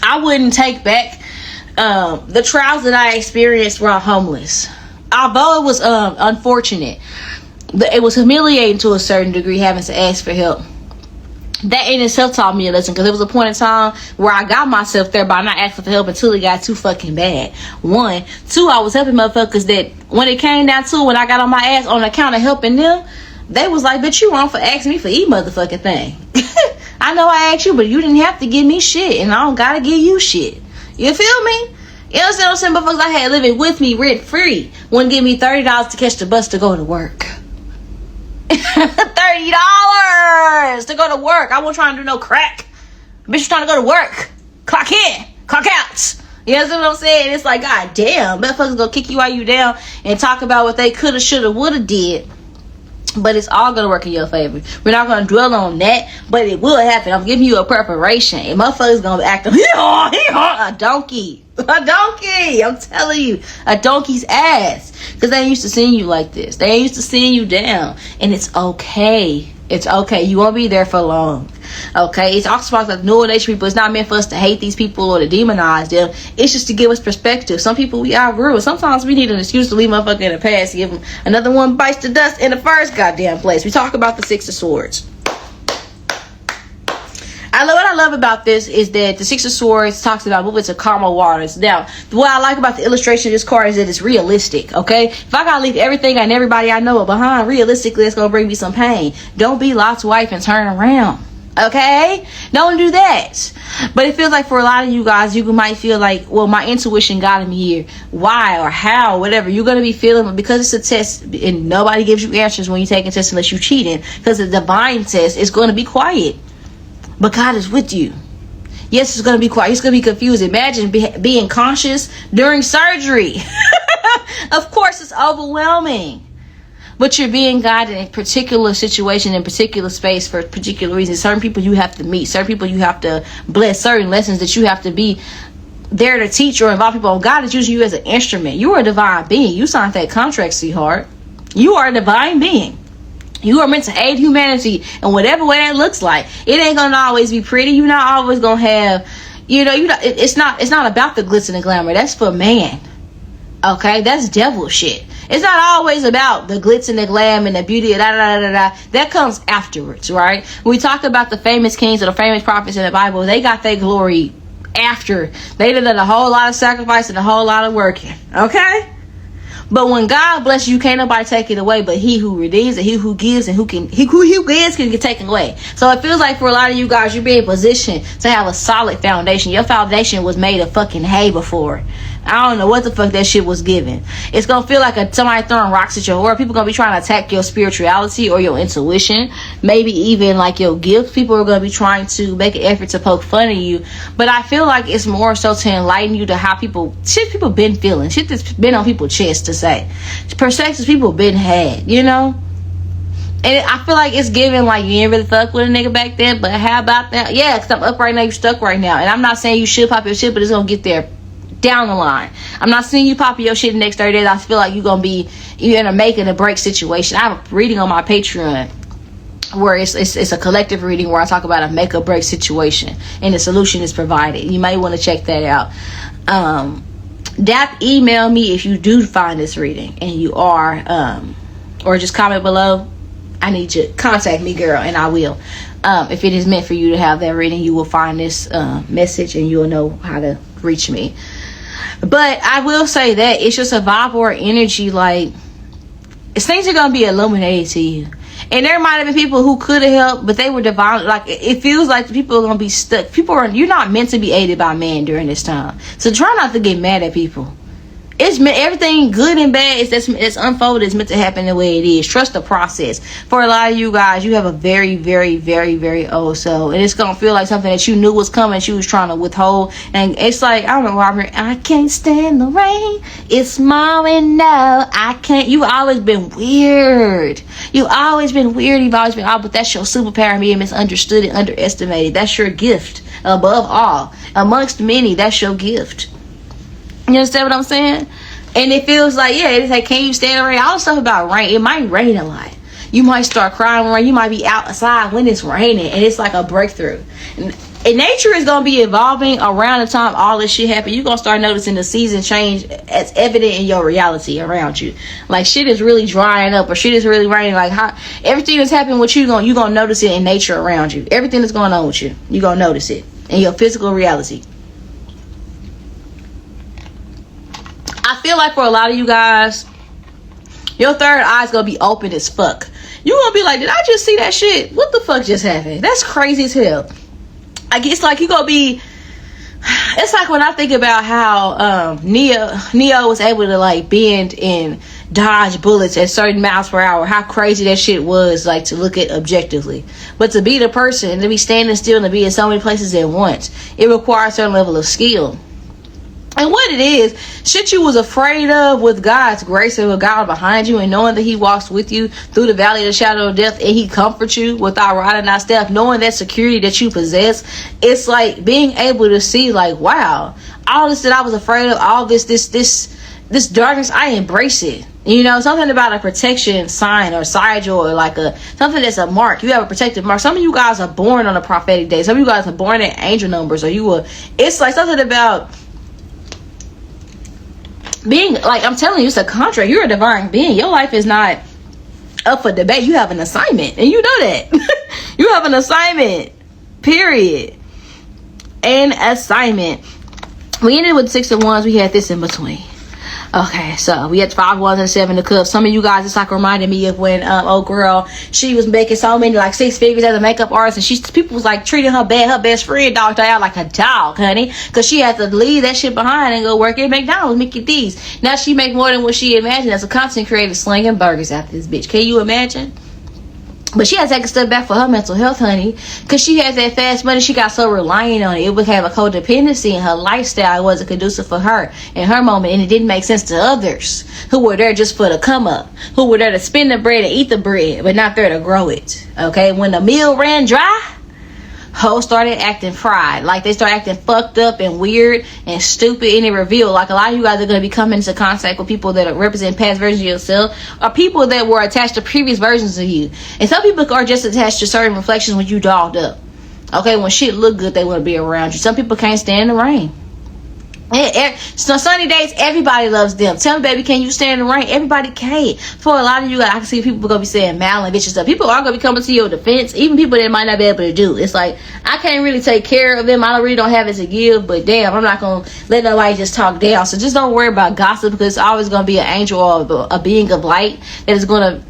B: I wouldn't take back the trials that I experienced while homeless. Although it was unfortunate, it was humiliating to a certain degree having to ask for help. That in itself taught me a lesson, because there was a point in time where I got myself there by not asking for help until it got too fucking bad. 1, 2, I was helping motherfuckers that when it came down to it, when I got on my ass on account of helping them, they was like, bitch, you wrong for asking me for each motherfucking thing. I know I asked you, but you didn't have to give me shit, and I don't gotta give you shit. You feel me? You understand what I'm saying? Motherfuckers I had living with me rent free wouldn't give me $30 to catch the bus to go to work. $30 to go to work. I wasn't trying to do no crack. Bitch was trying to go to work. Clock in, clock out. You know what I'm saying? It's like, god damn, motherfuckers gonna kick you while you down and talk about what they coulda, shoulda, woulda did. But it's all gonna work in your favor. We're not gonna dwell on that, but it will happen. I'm giving you a preparation. And motherfuckers gonna act a donkey. A donkey. I'm telling you, a donkey's ass. Because they ain't used to seeing you like this. They ain't used to seeing you down. And it's okay. It's okay. You won't be there for long. Okay? It's also about like new nature people. It's not meant for us to hate these people or to demonize them. It's just to give us perspective. Some people we outgrew. Sometimes we need an excuse to leave motherfucker in the past. Give them another one bites the dust in the first goddamn place. We talk about the 6 of Swords. What I love about this is that the Six of Swords talks about moving to calmer waters. Now, what I like about the illustration of this card is that it's realistic, okay? If I gotta leave everything and everybody I know behind, realistically, it's gonna bring me some pain. Don't be Lot's wife and turn around, okay? Don't do that. But it feels like for a lot of you guys, you might feel like, well, my intuition got me here. Why or how, whatever. You're gonna be feeling, because it's a test and nobody gives you answers when you take a test unless you cheating. Because the divine test is gonna be quiet. But God is with you. Yes, it's going to be quiet. It's going to be confused. Imagine being conscious during surgery. Of course, it's overwhelming. But you're being guided in a particular situation, in particular space for particular reasons. Certain people you have to meet. Certain people you have to bless. Certain lessons that you have to be there to teach or involve people. God is using you as an instrument. You are a divine being. You signed that contract, sweetheart. You are a divine being. You are meant to aid humanity in whatever way that looks like. It ain't gonna always be pretty. You're not always gonna have, it's not about the glitz and the glamour. That's for man. Okay, that's devil shit. It's not always about the glitz and the glam and the beauty. That comes afterwards, right? When we talk about the famous kings or the famous prophets in the Bible, they got their glory after they did a whole lot of sacrifice and a whole lot of working. Okay. But when God bless you, can't nobody take it away but he who redeems and he who gives, and who gives can get taken away. So it feels like for a lot of you guys, you're being positioned to have a solid foundation. Your foundation was made of fucking hay before. I don't know what the fuck that shit was given. It's gonna feel like somebody throwing rocks at your aura. People gonna be trying to attack your spirituality or your intuition, maybe even like your gifts. People are gonna be trying to make an effort to poke fun at you. But I feel like it's more so to enlighten you to how people been feeling, shit that's been on people's chest to say, perspectives people been had, And I feel like it's given like you ain't really fuck with a nigga back then, but how about that? Yeah, because I'm up right now, you stuck right now, and I'm not saying you should pop your shit, but it's gonna get there down the line. I'm not seeing you popping your shit in the next 30 days. I feel like you're in a make and a break situation. I have a reading on my Patreon where it's a collective reading where I talk about a make or break situation and the solution is provided. You might want to check that out. Email me if you do find this reading and you are, or just comment below. I need you to contact me, girl, and I will. If it is meant for you to have that reading, you will find this message and you'll know how to reach me. But I will say that it's just a vibe or energy, like things are gonna be illuminated to you. And there might have been people who could have helped, but they were divine. Like, it feels like people are gonna be stuck. You're not meant to be aided by man during this time. So try not to get mad at people. It's meant, everything good and bad it's unfolded. It's meant to happen the way it is. Trust the process. For a lot of you guys, you have a very, very, very, very old soul, and it's gonna feel like something that you knew was coming, you was trying to withhold. And it's like, I don't know why I can't stand the rain. It's mowing now. I can't. You've always been weird. You've always been weird. You've always been but that's your superpower, being misunderstood and underestimated. That's your gift above all. Amongst many, that's your gift. You understand what I'm saying? And it feels like, yeah, it's like, can you stand the rain? All the stuff about rain, it might rain a lot. You might start crying when rain. You might be outside when it's raining, and it's like a breakthrough. And nature is going to be evolving around the time all this shit happen. You're going to start noticing the season change as evident in your reality around you. Like, shit is really drying up, or shit is really raining. Like, everything that's happening with you, you're going to notice it in nature around you. Everything that's going on with you, you're going to notice it in your physical reality. I feel like for a lot of you guys, your third eye's gonna be open as fuck. You gonna be like, did I just see that shit? What the fuck just happened? That's crazy as hell. I guess like you gonna be. It's like when I think about how Neo was able to like bend and dodge bullets at certain miles per hour. How crazy that shit was, like, to look at objectively. But to be the person, to be standing still and to be in so many places at once, it requires a certain level of skill. And what it is, shit you was afraid of, with God's grace and with God behind you, and knowing that he walks with you through the valley of the shadow of death, and he comforts you without riding our step, knowing that security that you possess, it's like being able to see, like, wow, all this that I was afraid of, all this darkness, I embrace it. You know, something about a protection sign or sigil, or like something that's a mark. You have a protective mark. Some of you guys are born on a prophetic day. Some of you guys are born in angel numbers, or it's like something about being, like, I'm telling you, it's a contract. You're a divine being. Your life is not up for debate. You have an assignment, and you know that. You have an assignment. period. An assignment. We ended with 6 of Wands. We had this in between. Okay, so we had 5 Wands and 7 of Cups. Some of you guys, it's like reminded me of when old girl, she was making so many, like 6 figures as a makeup artist, and people was like treating her bad. Her best friend dogged her out like a dog, honey, because she had to leave that shit behind and go work at McDonald's, Mickey D's. Now she make more than what she imagined as a content creator, slinging burgers after this bitch. Can you imagine? But she had to take a step back for her mental health, honey, because she had that fast money. She got so reliant on it. It would have a codependency in her lifestyle. It wasn't conducive for her in her moment, and it didn't make sense to others who were there just for the come up, who were there to spin the bread and eat the bread, but not there to grow it. Okay, when the meal ran dry, hoes started acting fried. Like they started acting fucked up and weird and stupid, and it revealed like a lot of you guys are going to be coming into contact with people that represent past versions of yourself, or people that were attached to previous versions of you. And some people are just attached to certain reflections when you dogged up. Okay, when shit look good, they want to be around you. Some people can't stand the rain. So sunny days, everybody loves them. Tell me, baby, can you stand the rain? Everybody can't. For a lot of you guys, I can see people gonna be saying mal and bitch and stuff. People are gonna be coming to your defense, even people that might not be able to do. It's like, I can't really take care of them. I really don't have it to give, but damn, I'm not gonna let nobody just talk down. So just don't worry about gossip, because it's always gonna be an angel or a being of light that is gonna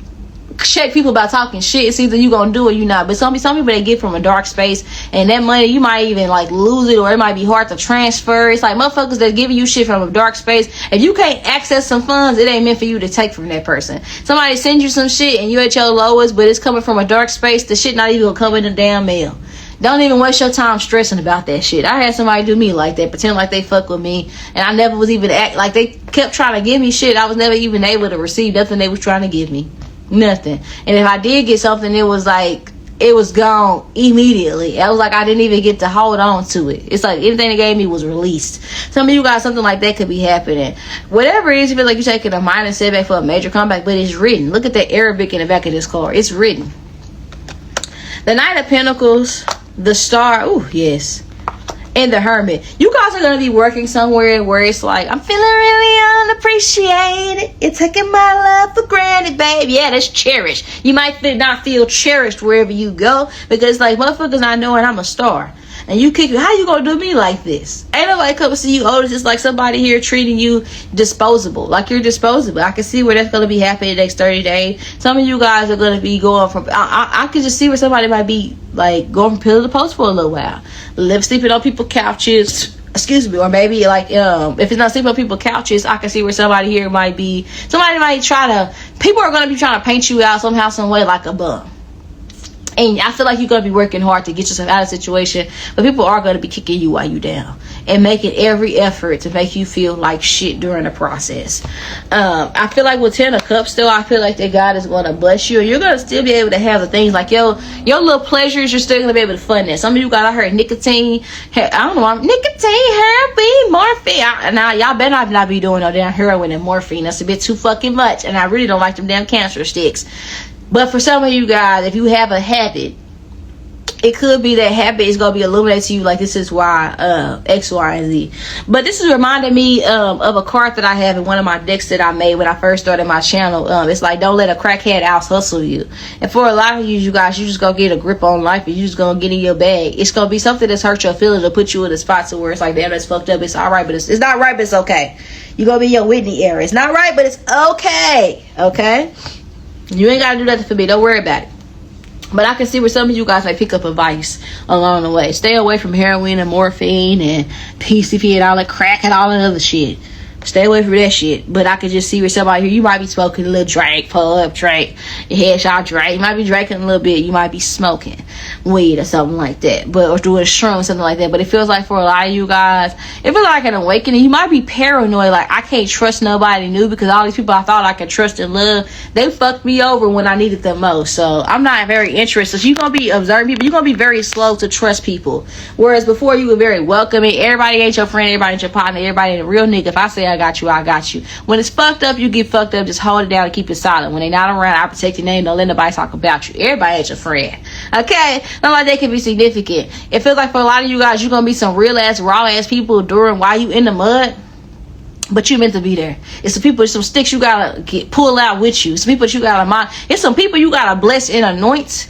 B: check people about talking shit. It's either you gonna do or you not. But some people, they get from a dark space, and that money, you might even like lose it, or it might be hard to transfer. It's like motherfuckers that giving you shit from a dark space. If you can't access some funds, it ain't meant for you to take from that person. Somebody sends you some shit and you at your lowest, but it's coming from a dark space. The shit not even gonna come in the damn mail. Don't even waste your time stressing about that shit. I had somebody do me like that, pretend like they fuck with me, and I never was even act like they kept trying to give me shit. I was never even able to receive nothing they was trying to give me. Nothing. And if I did get something, it was like it was gone immediately. I was like, I didn't even get to hold on to it. It's like anything they gave me was released. Some of you guys, something like that could be happening. Whatever it is, you feel like you're taking a minor setback for a major comeback, but it's written. Look at the Arabic in the back of this card. It's written. The Knight of Pentacles, the Star. Oh yes. And the Hermit. You guys are going to be working somewhere where it's like, I'm feeling really unappreciated. You're taking my love for granted, babe. Yeah, that's cherished. You might not feel cherished wherever you go, because like motherfuckers not knowing I'm a star. And you kick, how you gonna do me like this? Ain't nobody come to see you. Oh, it's just like somebody here treating you disposable. Like you're disposable. I can see where that's gonna be happening the next 30 days. Some of you guys are gonna be going from, I can just see where somebody might be like going from pillar to post for a little while. Sleeping on people's couches. Excuse me. Or maybe like, if it's not sleeping on people's couches, I can see where somebody here might be, somebody might try to, people are gonna be trying to paint you out somehow, some way like a bum. And I feel like you're going to be working hard to get yourself out of the situation, but people are going to be kicking you while you down and making every effort to make you feel like shit during the process. I feel like with 10 of Cups, though, I feel like that God is going to bless you, and you're going to still be able to have the things like your little pleasures. You're still going to be able to fund that. Some of you guys, I heard nicotine. I don't know, nicotine, heroin, morphine. Now, y'all better not be doing no damn heroin and morphine. That's a bit too fucking much, and I really don't like them damn cancer sticks. But for some of you guys, if you have a habit, it could be that habit is going to be illuminated to you like this is why X, Y, and Z. But this is reminding me of a card that I have in one of my decks that I made when I first started my channel. It's like, don't let a crackhead out hustle you. And for a lot of you guys, you just going to get a grip on life and you just going to get in your bag. It's going to be something that's hurt your feelings to put you in a spot to where it's like, damn, that's fucked up. It's all right, but it's not right, but it's okay. You're going to be your Whitney era. It's not right, but it's okay. Okay? You ain't gotta do nothing for me. Don't worry about it. But I can see where some of you guys might pick up advice along the way. Stay away from heroin and morphine and PCP and all that crack and all that other shit. Stay away from that shit. But I could just see where somebody here, you might be smoking a little drink, pull up, drink, your headshot drink. You might be drinking a little bit. You might be smoking weed or something like that. But or doing a shroom or something like that. But it feels like for a lot of you guys, it feels like an awakening. You might be paranoid, like I can't trust nobody new because all these people I thought I could trust and love, they fucked me over when I needed them most. So I'm not very interested. So you're gonna be observing people. You're gonna be very slow to trust people. Whereas before you were very welcoming. Everybody ain't your friend, everybody ain't your partner, everybody ain't a real nigga. If I say I got you, I got you. When it's fucked up, you get fucked up. Just hold it down and keep it silent. When they not around, I protect your name. Don't let nobody talk about you. Everybody ain't your friend. Okay? Not like they can be significant. It feels like for a lot of you guys, you're gonna be some real ass, raw ass people during while you in the mud. But you meant to be there. It's some people, it's some sticks you gotta pull out with you. Some people that you gotta mind. It's some people you gotta bless and anoint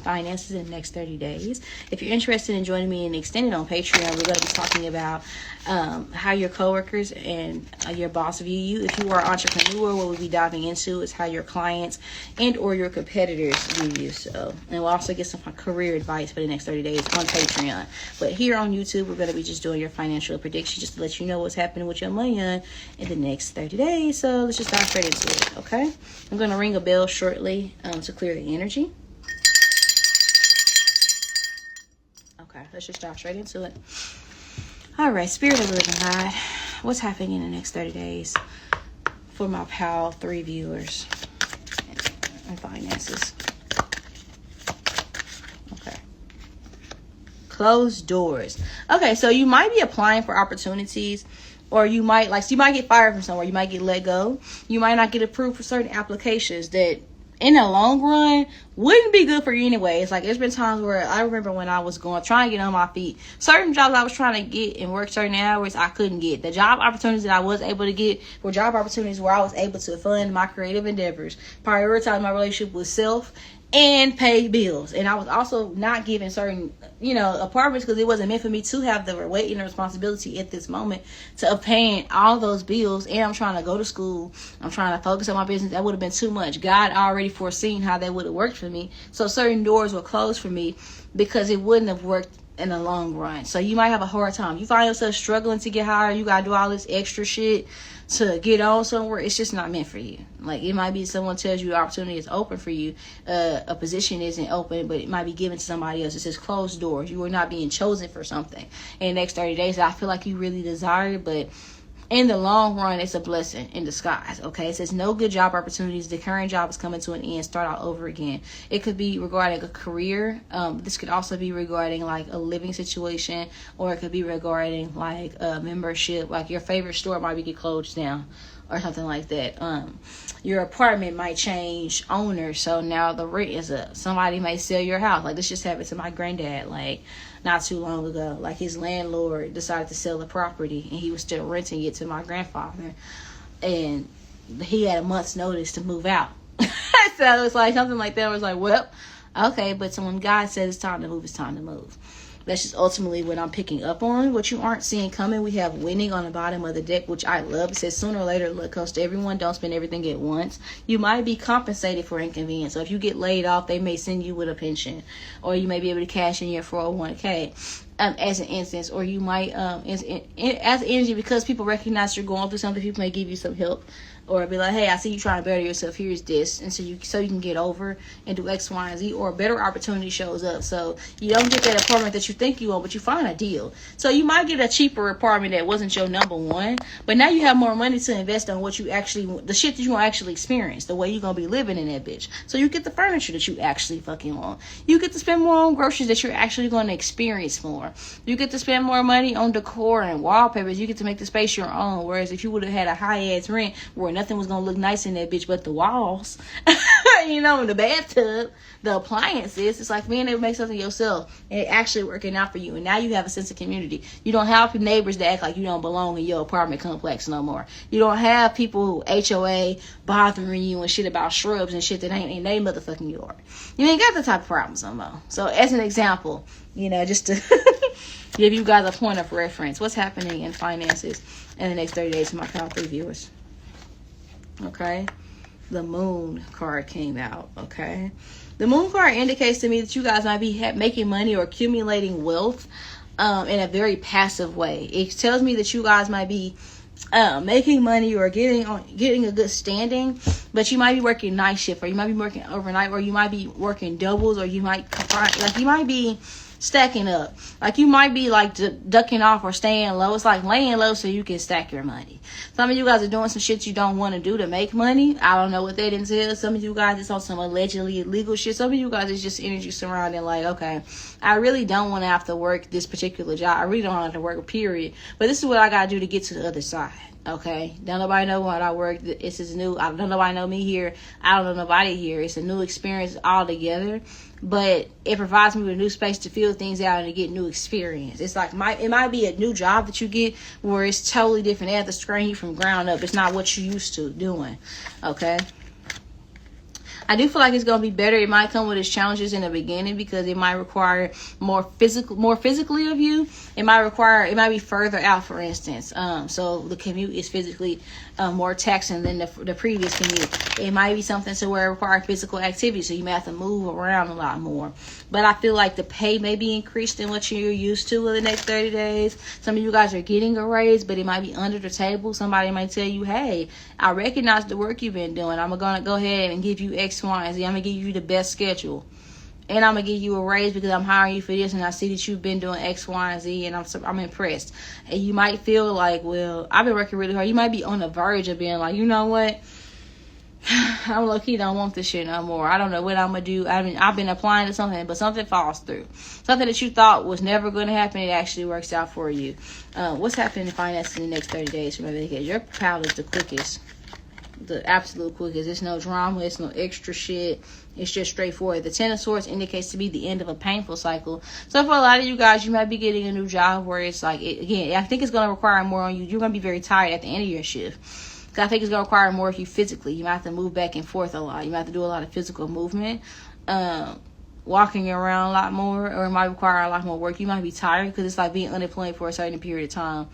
B: finances in the next 30 days. If you're interested in joining me in Extended on Patreon, we're going to be talking about how your coworkers and your boss view you. If you are an entrepreneur, what we'll be diving into is how your clients and or your competitors view you. So, and we'll also get some career advice for the next 30 days on Patreon. But here on YouTube, we're going to be just doing your financial predictions just to let you know what's happening with your money in the next 30 days. So let's just dive straight into it, okay? I'm going to ring a bell shortly to clear the energy. Okay, let's just dive straight into it. All right, Spirit of the Living God, what's happening in the next 30 days for my PAL 3 viewers and finances? Okay. Closed doors. Okay, so you might be applying for opportunities, or you might get fired from somewhere. You might get let go. You might not get approved for certain applications that in the long run wouldn't be good for you anyway. It's like there's been times where I remember when I was trying to get on my feet, certain jobs I was trying to get and work certain hours I couldn't get. The job opportunities that I was able to get were job opportunities where I was able to fund my creative endeavors, prioritize my relationship with self, and pay bills. And I was also not given certain, apartments because it wasn't meant for me to have the weight and the responsibility at this moment to paying all those bills. And I'm trying to go to school. I'm trying to focus on my business. That would have been too much. God already foreseen how that would have worked for me. So certain doors were closed for me because it wouldn't have worked in the long run. So you might have a hard time. You find yourself struggling to get hired. You got to do all this extra shit to get on somewhere. It's just not meant for you. Like, it might be someone tells you the opportunity is open for you. A position isn't open, but it might be given to somebody else. It says closed doors. You are not being chosen for something in the next 30 days that I feel like you really desire, but in the long run, it's a blessing in disguise, okay? It says no good job opportunities. The current job is coming to an end. Start all over again. It could be regarding a career. This could also be regarding, like, a living situation, or it could be regarding, like, a membership. Like, your favorite store might get closed down or something like that. Your apartment might change owners, so now the rent is up. Somebody may sell your house. Like, this just happened to my granddad, like, not too long ago. Like, his landlord decided to sell the property, and he was still renting it to my grandfather, and he had a month's notice to move out. So it's like something like that. I was like, well, okay, but so when God says it's time to move, it's time to move. That's just ultimately what I'm picking up on. What you aren't seeing coming, we have winning on the bottom of the deck, which I love. It says sooner or later luck comes to everyone. Don't spend everything at once. You might be compensated for inconvenience. So if you get laid off, they may send you with a pension, or you may be able to cash in your 401k. As an instance, or you might as energy, because people recognize you're going through something, people may give you some help or be like, hey, I see you trying to better yourself, here's this, and so you can get over and do X, Y, and Z, or a better opportunity shows up. So you don't get that apartment that you think you want, but you find a deal. So you might get a cheaper apartment that wasn't your number one, but now you have more money to invest on what you actually, the shit that you want to actually experience, the way you're gonna be living in that bitch. So you get the furniture that you actually fucking want. You get to spend more on groceries that you're actually going to experience more. You get to spend more money on decor and wallpapers. You get to make the space your own. Whereas if you would have had a high ass rent where nothing was gonna look nice in that bitch but the walls, you know, the bathtub, the appliances, it's like being able to make something yourself and it actually working out for you. And now you have a sense of community. You don't have neighbors that act like you don't belong in your apartment complex no more. You don't have people who HOA bothering you and shit about shrubs and shit that ain't in their motherfucking yard. You ain't got the type of problems no more. So as an example, you know, just to give you guys a point of reference, what's happening in finances in the next 30 days for my top 3 viewers. Okay, the moon card came out. Okay, the moon card indicates to me that you guys might be making money or accumulating wealth in a very passive way. It tells me that you guys might be making money or getting a good standing, but you might be working night shift, or you might be working overnight, or you might be working doubles, or you might be stacking up. Like you might be like ducking off or staying low. It's like laying low so you can stack your money. Some of you guys are doing some shit you don't want to do to make money. I don't know what that entails. Some of you guys it's on some allegedly illegal shit. Some of you guys is just energy surrounding like, okay, I really don't want to have to work this particular job. I really don't have to work, period. But this is what I gotta do to get to the other side. Okay, don't nobody know what I work. It's is new. I don't nobody know me here. I don't know nobody here. It's a new experience altogether, but it provides me with a new space to feel things out and to get new experience. It's like it might be a new job that you get where it's totally different. They have to train you from ground up. It's not what you used to doing. Okay. I do feel like it's gonna be better. It might come with its challenges in the beginning because it might require more physically of you. It might be further out, for instance. So the commute is physically more taxing than the previous commute. It might be something to where it requires physical activity, so you may have to move around a lot more. But I feel like the pay may be increased than what you're used to in the next 30 days. Some of you guys are getting a raise, but it might be under the table. Somebody might tell you, hey, I recognize the work you've been doing. I'm gonna go ahead and give you X, Y, and Z. I'm gonna give you the best schedule, and I'm gonna give you a raise because I'm hiring you for this, and I see that you've been doing X, Y, and Z, and I'm impressed. And you might feel like, well, I've been working really hard. You might be on the verge of being like, you know what, I'm low-key don't want this shit no more. I don't know what I'm gonna do. I've been applying to something, but something falls through. Something that you thought was never gonna happen, it actually works out for you. What's happening in finance in the next 30 days? Remember, because your pal is the quickest. The absolute quickest. It's no drama, it's no extra shit. It's just straightforward. The 10 of Swords indicates to be the end of a painful cycle. So for a lot of you guys, you might be getting a new job where it's like, again, I think it's going to require more on you. You're going to be very tired at the end of your shift. I think it's going to require more of you physically. You might have to move back and forth a lot. You might have to do a lot of physical movement, walking around a lot more, or it might require a lot more work. You might be tired because it's like being unemployed for a certain period of time.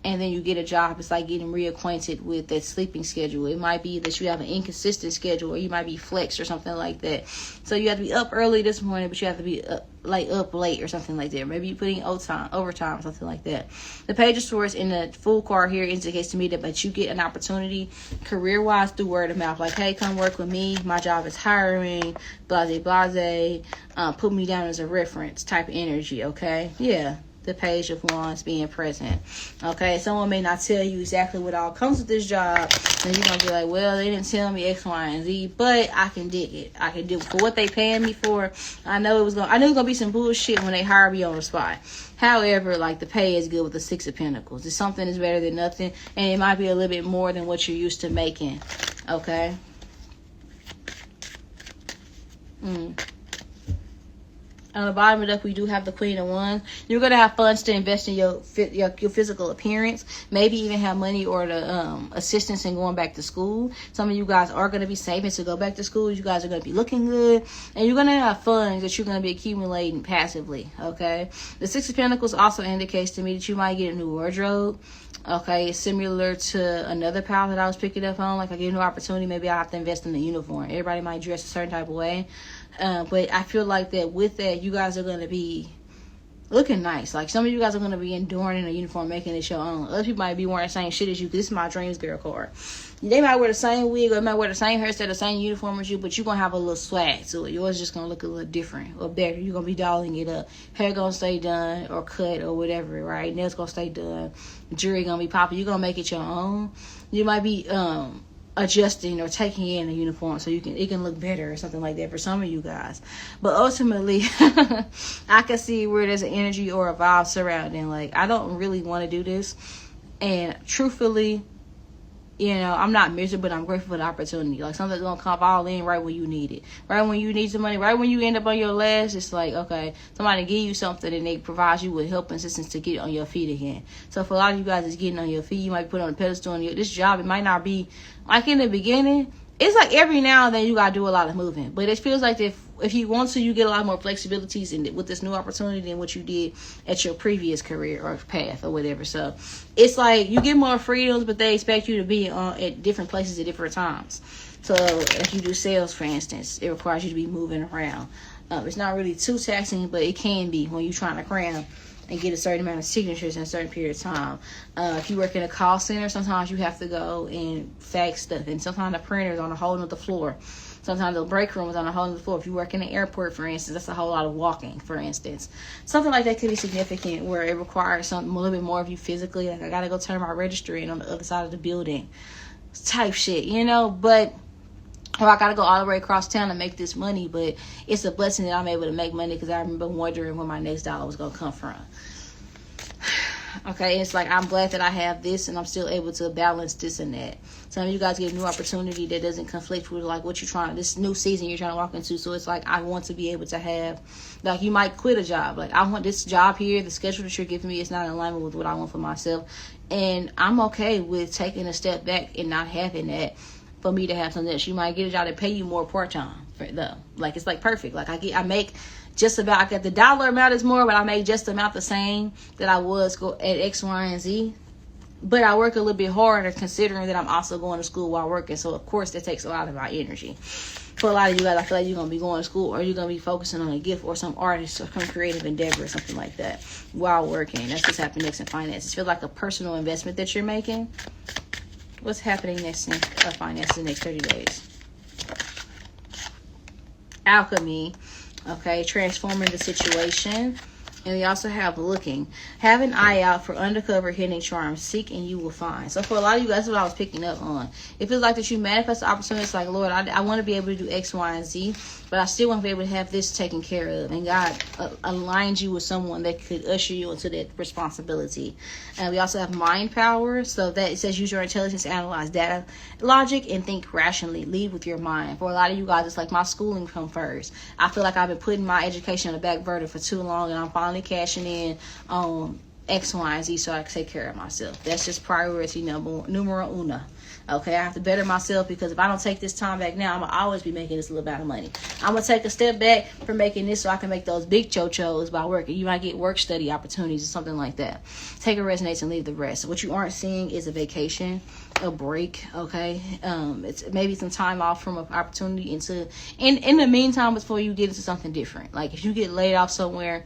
B: And then you get a job. It's like getting reacquainted with that sleeping schedule. It might be that you have an inconsistent schedule, or you might be flexed or something like that. So you have to be up early this morning, but you have to be up late or something like that. Maybe you're putting overtime or something like that. The Page of Swords in the Fool card here indicates to me that you get an opportunity career-wise through word of mouth. Like, hey, come work with me. My job is hiring. Blase. Put me down as a reference type of energy. Okay, yeah. The Page of Wands being present. Okay, someone may not tell you exactly what all comes with this job, and you're gonna be like, well, they didn't tell me X, Y, and Z, but I can dig it. I can do it for what they paying me for. I knew it was gonna be some bullshit when they hire me on the spot. However, like, the pay is good with the 6 of Pentacles. It's something that's better than nothing, and it might be a little bit more than what you're used to making. Okay. On the bottom of the deck, we do have the Queen of Wands. You're going to have funds to invest in your physical appearance. Maybe even have money or the assistance in going back to school. Some of you guys are going to be saving to go back to school. You guys are going to be looking good. And you're going to have funds that you're going to be accumulating passively. Okay. The 6 of Pentacles also indicates to me that you might get a new wardrobe. Okay. It's similar to another pal that I was picking up on. Like, I get a new opportunity. Maybe I have to invest in the uniform. Everybody might dress a certain type of way. But I feel like that with that, you guys are going to be looking nice. Like, some of you guys are going to be enduring in a uniform, making it your own. Other people might be wearing the same shit as you. This is my dreams girl card. They might wear the same wig, or they might wear the same hairstyle, the same uniform as you, but you're going to have a little swag to it. Yours just going to look a little different or better. You're going to be dolling it up. Hair going to stay done or cut or whatever, right? Nails going to stay done. Jewelry going to be popping. You're going to make it your own. You might be adjusting or taking in a uniform so it can look better or something like that for some of you guys. But ultimately, I can see where there's an energy or a vibe surrounding. Like, I don't really want to do this. And truthfully, you know, I'm not miserable, but I'm grateful for the opportunity. Like, something's going to come all in right when you need it. Right when you need some money. Right when you end up on your last, it's like, okay, somebody give you something and they provide you with help and assistance to get on your feet again. So for a lot of you guys that's getting on your feet, you might be put on a pedestal. And this job, it might not be like in the beginning. It's like every now and then you got to do a lot of moving. But it feels like if you want to, you get a lot more flexibilities with this new opportunity than what you did at your previous career or path or whatever. So it's like you get more freedoms, but they expect you to be at different places at different times. So if you do sales, for instance, it requires you to be moving around. It's not really too taxing, but it can be when you're trying to cram and get a certain amount of signatures in a certain period of time. If you work in a call center, sometimes you have to go and fax stuff, and sometimes the printer is on a whole nother floor. Sometimes the break room is on a whole nother floor. If you work in an airport, for instance, that's a whole lot of walking, for instance. Something like that could be significant where it requires something a little bit more of you physically. Like, I got to go turn my register in on the other side of the building type shit, you know? But or I gotta go all the way across town to make this money, but it's a blessing that I'm able to make money because I remember wondering where my next dollar was gonna come from. Okay, it's like I'm glad that I have this and I'm still able to balance this and that. Some of you guys get a new opportunity that doesn't conflict with like what you're trying, this new season you're trying to walk into. So it's like I want to be able to have, like, you might quit a job. Like, I want this job here, the schedule that you're giving me is not in alignment with what I want for myself. And I'm okay with taking a step back and not having that for me to have something else. You might get a job that pay you more part-time though. Like, it's like perfect. Like, I make just about, I got the dollar amount is more, but I make just about the same that I was at X, Y, and Z. But I work a little bit harder considering that I'm also going to school while working. So, of course, that takes a lot of my energy. For a lot of you guys, I feel like you're going to be going to school or you're going to be focusing on a gift or some artist or some creative endeavor or something like that while working. That's what's happening next in finances. It feels like a personal investment that you're making. What's happening next in finances in the next 30 days? Alchemy. Okay, transforming the situation. And we also have looking. Have an eye out for undercover hidden charms. Seek and you will find. So for a lot of you guys, that's what I was picking up on. It feels like that you manifest the opportunity. It's like, Lord, I want to be able to do X, Y, and Z, but I still want to be able to have this taken care of. And God aligns you with someone that could usher you into that responsibility. And we also have mind power. So that it says use your intelligence to analyze data, logic, and think rationally. Lead with your mind. For a lot of you guys, it's like my schooling come first. I feel like I've been putting my education on the back burner for too long, and I'm finally cashing in on X, Y, and Z so I can take care of myself. That's just priority numero uno. Okay, I have to better myself because if I don't take this time back now, I'm going to always be making this little amount of money. I'm going to take a step back from making this so I can make those big cho-chos by working. You might get work study opportunities or something like that. Take a resonance and leave the rest. What you aren't seeing is a vacation, a break, okay? It's maybe some time off from an opportunity into, in the meantime, before you get into something different. Like, if you get laid off somewhere,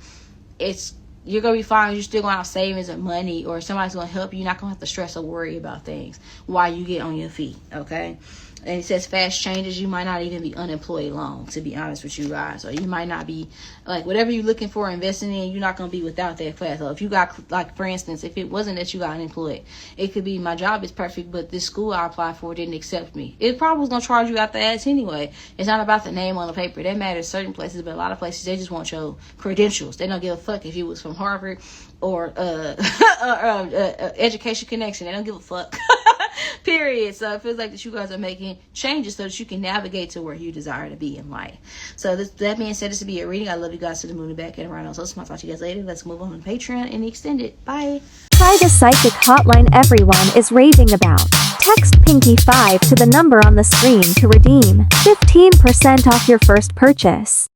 B: you're going to be fine. You're still going to have savings and money, or somebody's going to help you. You're not going to have to stress or worry about things while you get on your feet, okay? And it says fast changes. You might not even be unemployed long, to be honest with you guys. Or you might not be, like, whatever you're looking for investing in, you're not going to be without that class. So if you got, like, for instance, if it wasn't that you got unemployed, it could be my job is perfect, but this school I applied for didn't accept me. It probably was going to charge you out the ass anyway. It's not about the name on the paper. That matters certain places, but a lot of places, they just want your credentials. They don't give a fuck if you was from Harvard or Education Connection. They don't give a fuck. Period. So it feels like that you guys are making changes so that you can navigate to where you desire to be in life. So that being said, this will be a reading. I love you guys to the moon and back and around. So I'll talk to you guys later. Let's move on to Patreon and extended. Bye.
C: Try the psychic hotline everyone is raving about. Text Pinky5 to the number on the screen to redeem 15% off your first purchase.